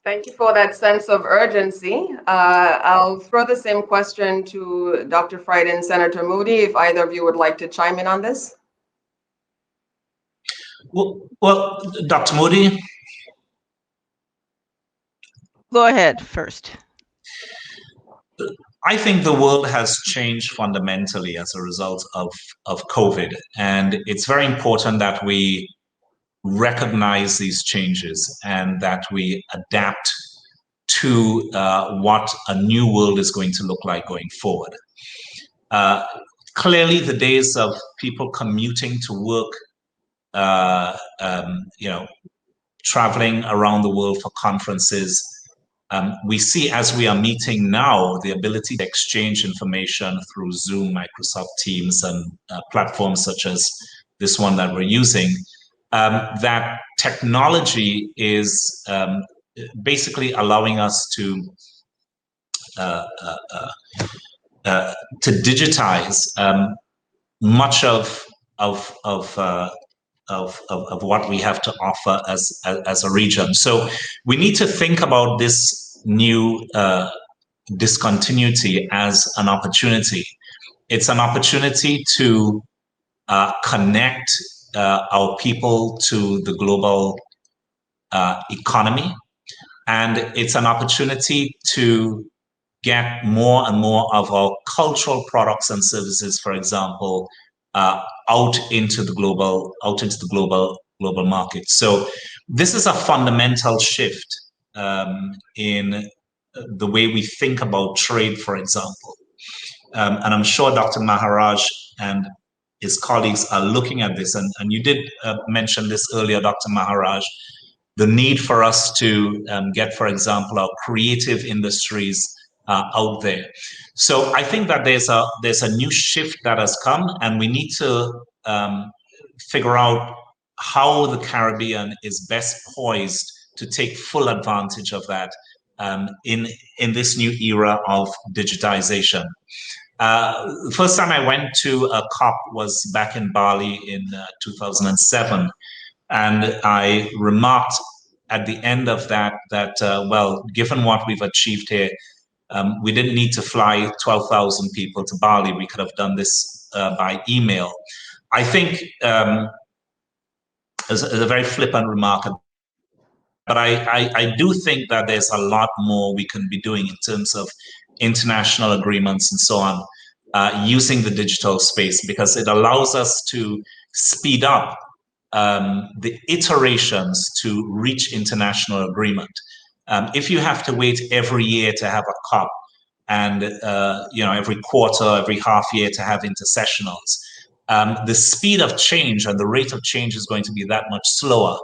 Thank you for that sense of urgency. I'll throw the same question to Dr. Friday and Senator Moodie, if either of you would like to chime in on this. Well, Dr. Moodie. Go ahead first. I think the world has changed fundamentally as a result of COVID, and it's very important that we recognize these changes and that we adapt to what a new world is going to look like going forward. Clearly, the days of people commuting to work, traveling around the world for conferences, we see as we are meeting now the ability to exchange information through Zoom, Microsoft Teams, and platforms such as this one that we're using. That technology is basically allowing us to digitize much of what we have to offer as a region. So we need to think about this new discontinuity as an opportunity. It's an opportunity to connect our people to the global economy, And it's an opportunity to get more and more of our cultural products and services, for example, out into the global market. So this is a fundamental shift in the way we think about trade, for example. And I'm sure Dr. Maharaj and his colleagues are looking at this. And you did mention this earlier, Dr. Maharaj, the need for us to get, for example, our creative industries out there. So I think that there's a new shift that has come, and we need to figure out how the Caribbean is best poised to take full advantage of that in this new era of digitization. The first time I went to a COP was back in Bali in 2007. And I remarked at the end of that, well, given what we've achieved here, we didn't need to fly 12,000 people to Bali. We could have done this by email. I think it's a very flippant remark, but I do think that there's a lot more we can be doing in terms of international agreements and so on, using the digital space, because it allows us to speed up the iterations to reach international agreement. If you have to wait every year to have a COP, and every quarter, every half year to have intersessionals, the speed of change and the rate of change is going to be that much slower.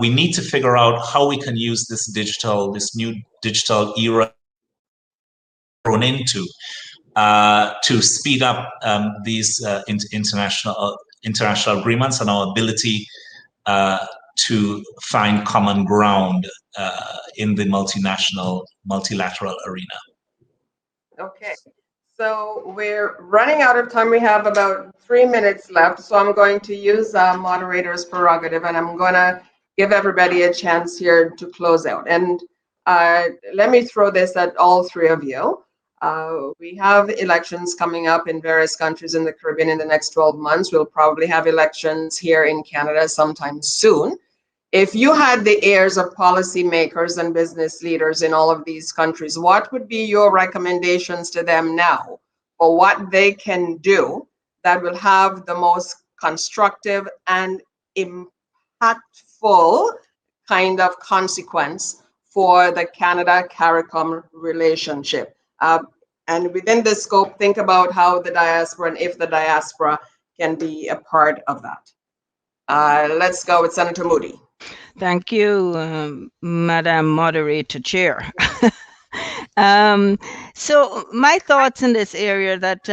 We need to figure out how we can use this new digital era thrown into to speed up these international agreements and our ability to find common ground in the multilateral arena. Okay, so we're running out of time. We have about 3 minutes left, so I'm going to use moderator's prerogative, and I'm going to give everybody a chance here to close out. And let me throw this at all three of you. We have elections coming up in various countries in the Caribbean in the next 12 months. We'll probably have elections here in Canada sometime soon. If you had the ears of policymakers and business leaders in all of these countries, what would be your recommendations to them now for what they can do that will have the most constructive and impactful kind of consequence for the Canada-CARICOM relationship? And within this scope, think about how the diaspora and if the diaspora can be a part of that. Let's go with Senator Moodie. Thank you, Madam Moderator Chair. So my thoughts in this area that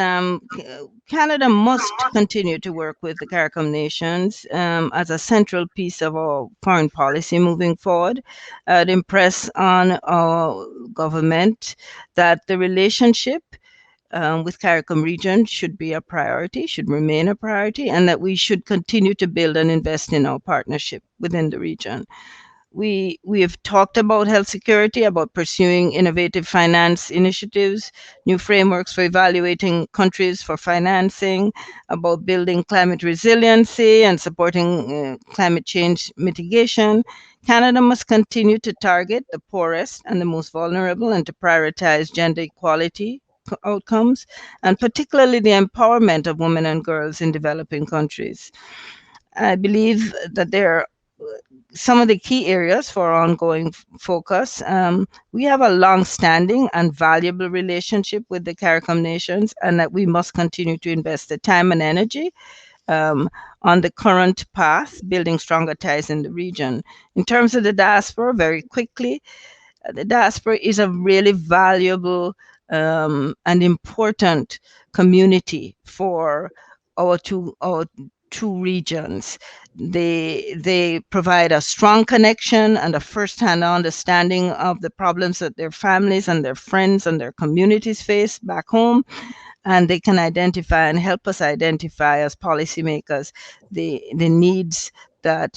Canada must continue to work with the CARICOM nations as a central piece of our foreign policy moving forward. I'd impress on our government that the relationship with CARICOM region should be a priority, should remain a priority, and that we should continue to build and invest in our partnership within the region. We have talked about health security, about pursuing innovative finance initiatives, new frameworks for evaluating countries for financing, about building climate resiliency and supporting climate change mitigation. Canada must continue to target the poorest and the most vulnerable and to prioritize gender equality outcomes, and particularly the empowerment of women and girls in developing countries. I believe that there are some of the key areas for ongoing focus. We have a long-standing and valuable relationship with the CARICOM nations, and that we must continue to invest the time and energy on the current path, building stronger ties in the region. In terms of the diaspora, very quickly, the diaspora is a really valuable and important community for our two regions. They provide a strong connection and a first-hand understanding of the problems that their families and their friends and their communities face back home, and they can identify and help us identify as policymakers the needs that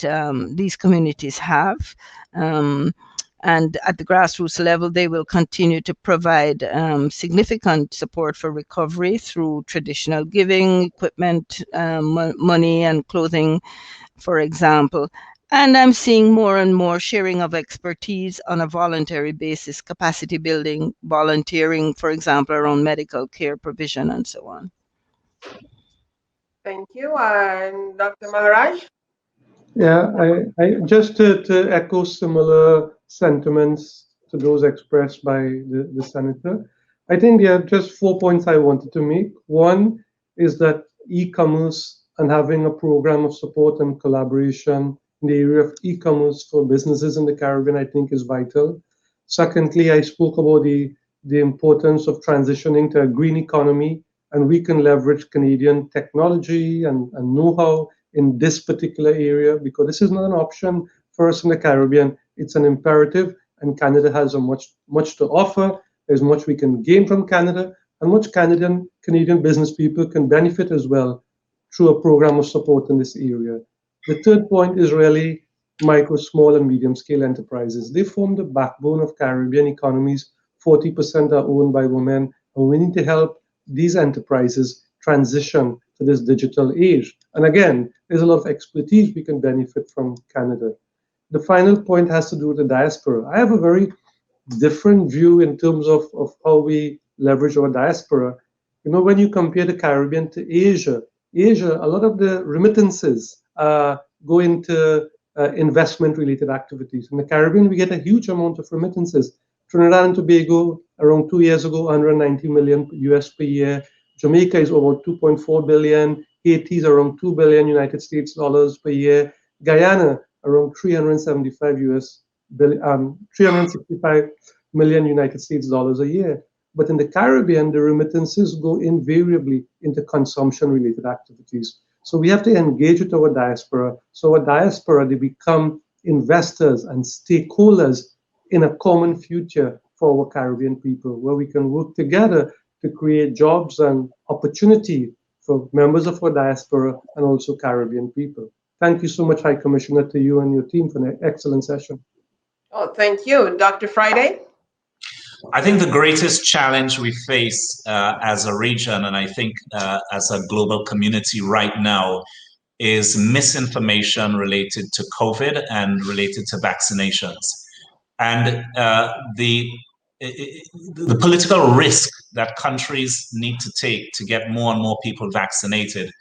these communities have. And at the grassroots level, they will continue to provide significant support for recovery through traditional giving, equipment, money, and clothing, for example. And I'm seeing more and more sharing of expertise on a voluntary basis, capacity building, volunteering, for example, around medical care provision and so on. Thank you. And Dr. Maharaj? Yeah, I just to echo similar sentiments to those expressed by the senator. I think there are just 4 points I wanted to make. One is that e-commerce and having a program of support and collaboration in the area of e-commerce for businesses in the Caribbean, I think is vital. Secondly, I spoke about the importance of transitioning to a green economy, and we can leverage Canadian technology and know-how in this particular area, because this is not an option for us in the Caribbean. It's an imperative, and Canada has much to offer. There's much we can gain from Canada, and much Canadian business people can benefit as well through a program of support in this area. The third point is really micro, small, and medium-scale enterprises. They form the backbone of Caribbean economies. 40% are owned by women, and we need to help these enterprises transition to this digital age. And again, there's a lot of expertise we can benefit from Canada. The final point has to do with the diaspora. I have a very different view in terms of how we leverage our diaspora. You know, when you compare the Caribbean to Asia, a lot of the remittances go into investment-related activities. In the Caribbean, we get a huge amount of remittances. Trinidad and Tobago, around 2 years ago, 190 million US per year. Jamaica is over 2.4 billion. Haiti is around 2 billion United States dollars per year. Guyana, around 365 million United States dollars a year. But in the Caribbean, the remittances go invariably into consumption-related activities. So we have to engage with our diaspora. So our diaspora, they become investors and stakeholders in a common future for our Caribbean people, where we can work together to create jobs and opportunity for members of our diaspora and also Caribbean people. Thank you so much, High Commissioner, to you and your team for an excellent session. Oh, thank you. Dr. Friday? I think the greatest challenge we face as a region, and I think as a global community right now, is misinformation related to COVID and related to vaccinations. And the political risk that countries need to take to get more and more people vaccinated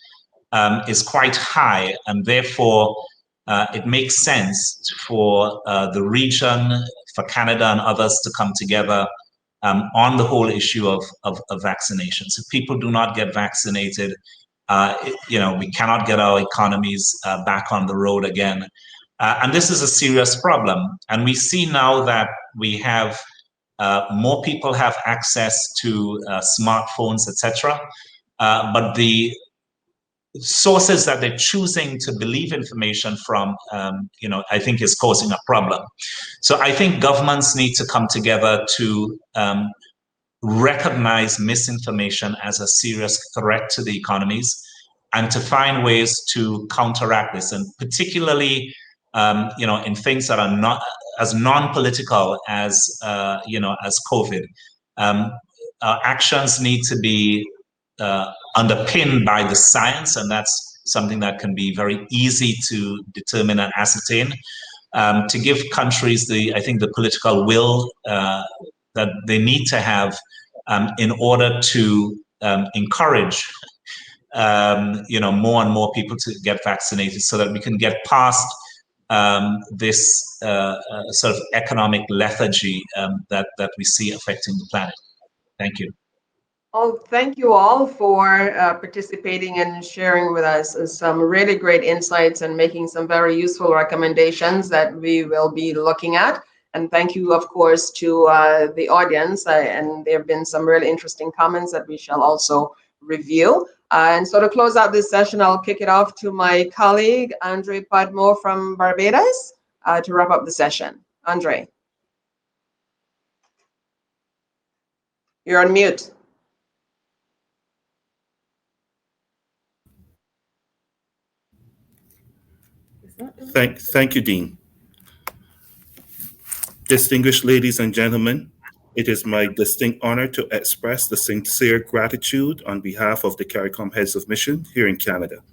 is quite high, and therefore it makes sense for the region, for Canada and others to come together on the whole issue of vaccinations. If people do not get vaccinated, we cannot get our economies back on the road again. And this is a serious problem. And we see now that we have more people have access to smartphones, etc. But the sources that they're choosing to believe information from, I think is causing a problem. So I think governments need to come together to recognize misinformation as a serious threat to the economies and to find ways to counteract this, and particularly in things that are not as non-political as as COVID. Our actions need to be underpinned by the science, and that's something that can be very easy to determine and ascertain. To give countries the political will that they need to have in order to encourage more and more people to get vaccinated, so that we can get past this sort of economic lethargy that we see affecting the planet. Thank you. Oh, thank you all for participating and sharing with us some really great insights and making some very useful recommendations that we will be looking at. And thank you, of course, to the audience. And there have been some really interesting comments that we shall also review. And so to close out this session, I'll kick it off to my colleague, Andre Padmo from Barbados, to wrap up the session. Andre. You're on mute. Thank you, Dean. Distinguished ladies and gentlemen, it is my distinct honor to express the sincere gratitude on behalf of the CARICOM Heads of Mission here in Canada.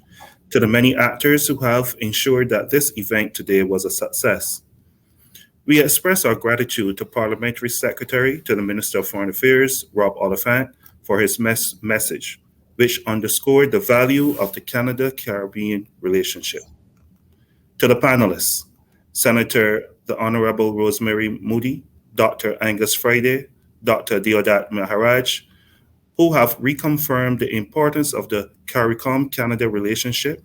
to the many actors who have ensured that this event today was a success. We express our gratitude to Parliamentary Secretary to the Minister of Foreign Affairs, Rob Oliphant, for his message, which underscored the value of the Canada-Caribbean relationship. To the panelists, Senator the Honourable Rosemary Moodie, Dr. Angus Friday, Dr. Deodat Maharaj, who have reconfirmed the importance of the CARICOM-Canada relationship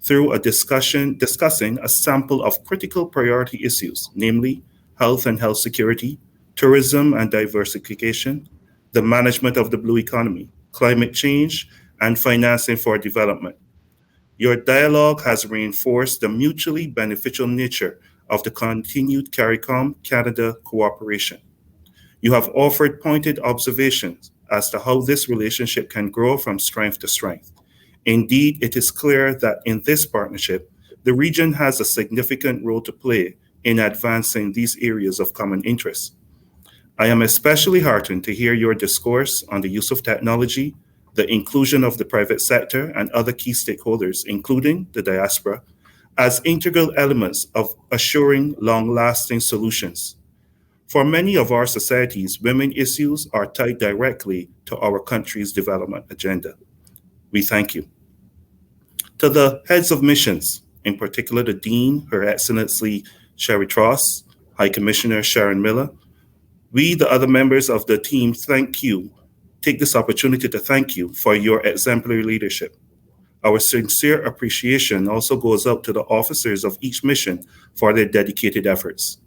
through a discussion discussing a sample of critical priority issues, namely health and health security, tourism and diversification, the management of the blue economy, climate change, and financing for development. Your dialogue has reinforced the mutually beneficial nature of the continued CARICOM-Canada cooperation. You have offered pointed observations as to how this relationship can grow from strength to strength. Indeed, it is clear that in this partnership, the region has a significant role to play in advancing these areas of common interest. I am especially heartened to hear your discourse on the use of technology, the inclusion of the private sector and other key stakeholders, including the diaspora, as integral elements of assuring long-lasting solutions. For many of our societies, women issues are tied directly to our country's development agenda. We thank you. To the heads of missions, in particular the Dean, Her Excellency Sherry Tross, High Commissioner Sharon Miller, we, the other members of the team, take this opportunity to thank you for your exemplary leadership. Our sincere appreciation also goes out to the officers of each mission for their dedicated efforts.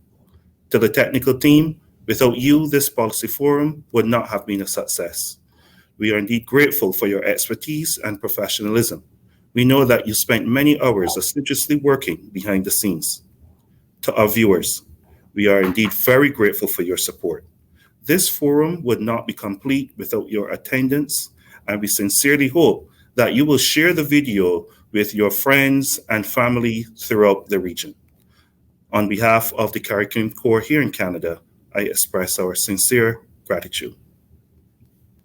To the technical team, without you, this policy forum would not have been a success. We are indeed grateful for your expertise and professionalism. We know that you spent many hours assiduously working behind the scenes. To our viewers, we are indeed very grateful for your support. This forum would not be complete without your attendance, and we sincerely hope that you will share the video with your friends and family throughout the region. On behalf of the CARICOM Corps here in Canada, I express our sincere gratitude.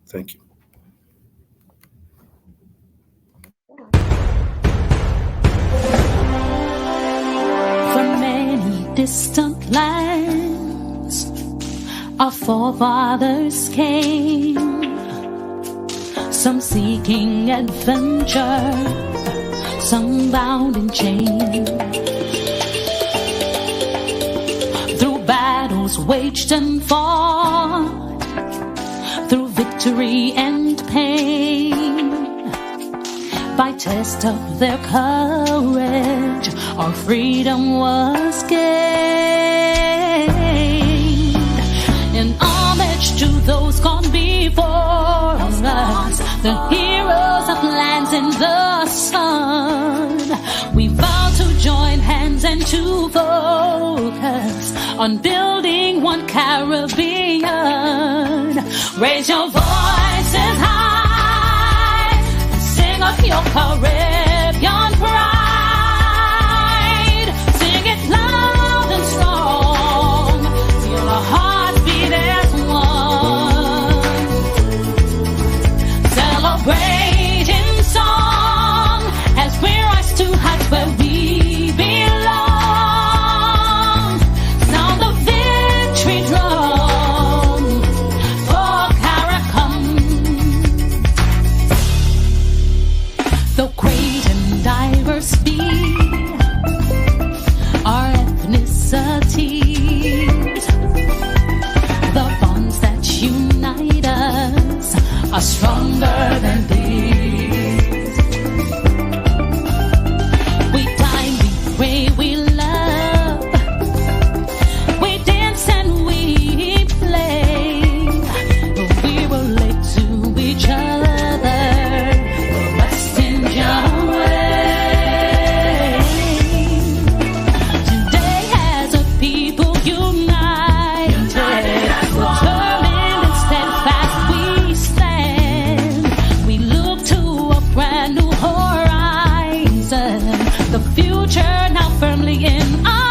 Thank you. From many distant lands, our forefathers came, some seeking adventure, some bound in chains. Battles waged and fought, through victory and pain. By test of their courage, our freedom was gained. In homage to those gone before us, the heroes of lands in the sun, we vow to join hands and to focus on building one Caribbean. Raise your voices high and sing of your Caribbean pride. Sing it loud and strong till our hearts beat as one. Celebrate in song as we rise to heights where we belong. Our ethnicities, the bonds that unite us are stronger than these. We dine, we pray, we love, we dance and we play. We relate to each other, rest in your way. The future now firmly in our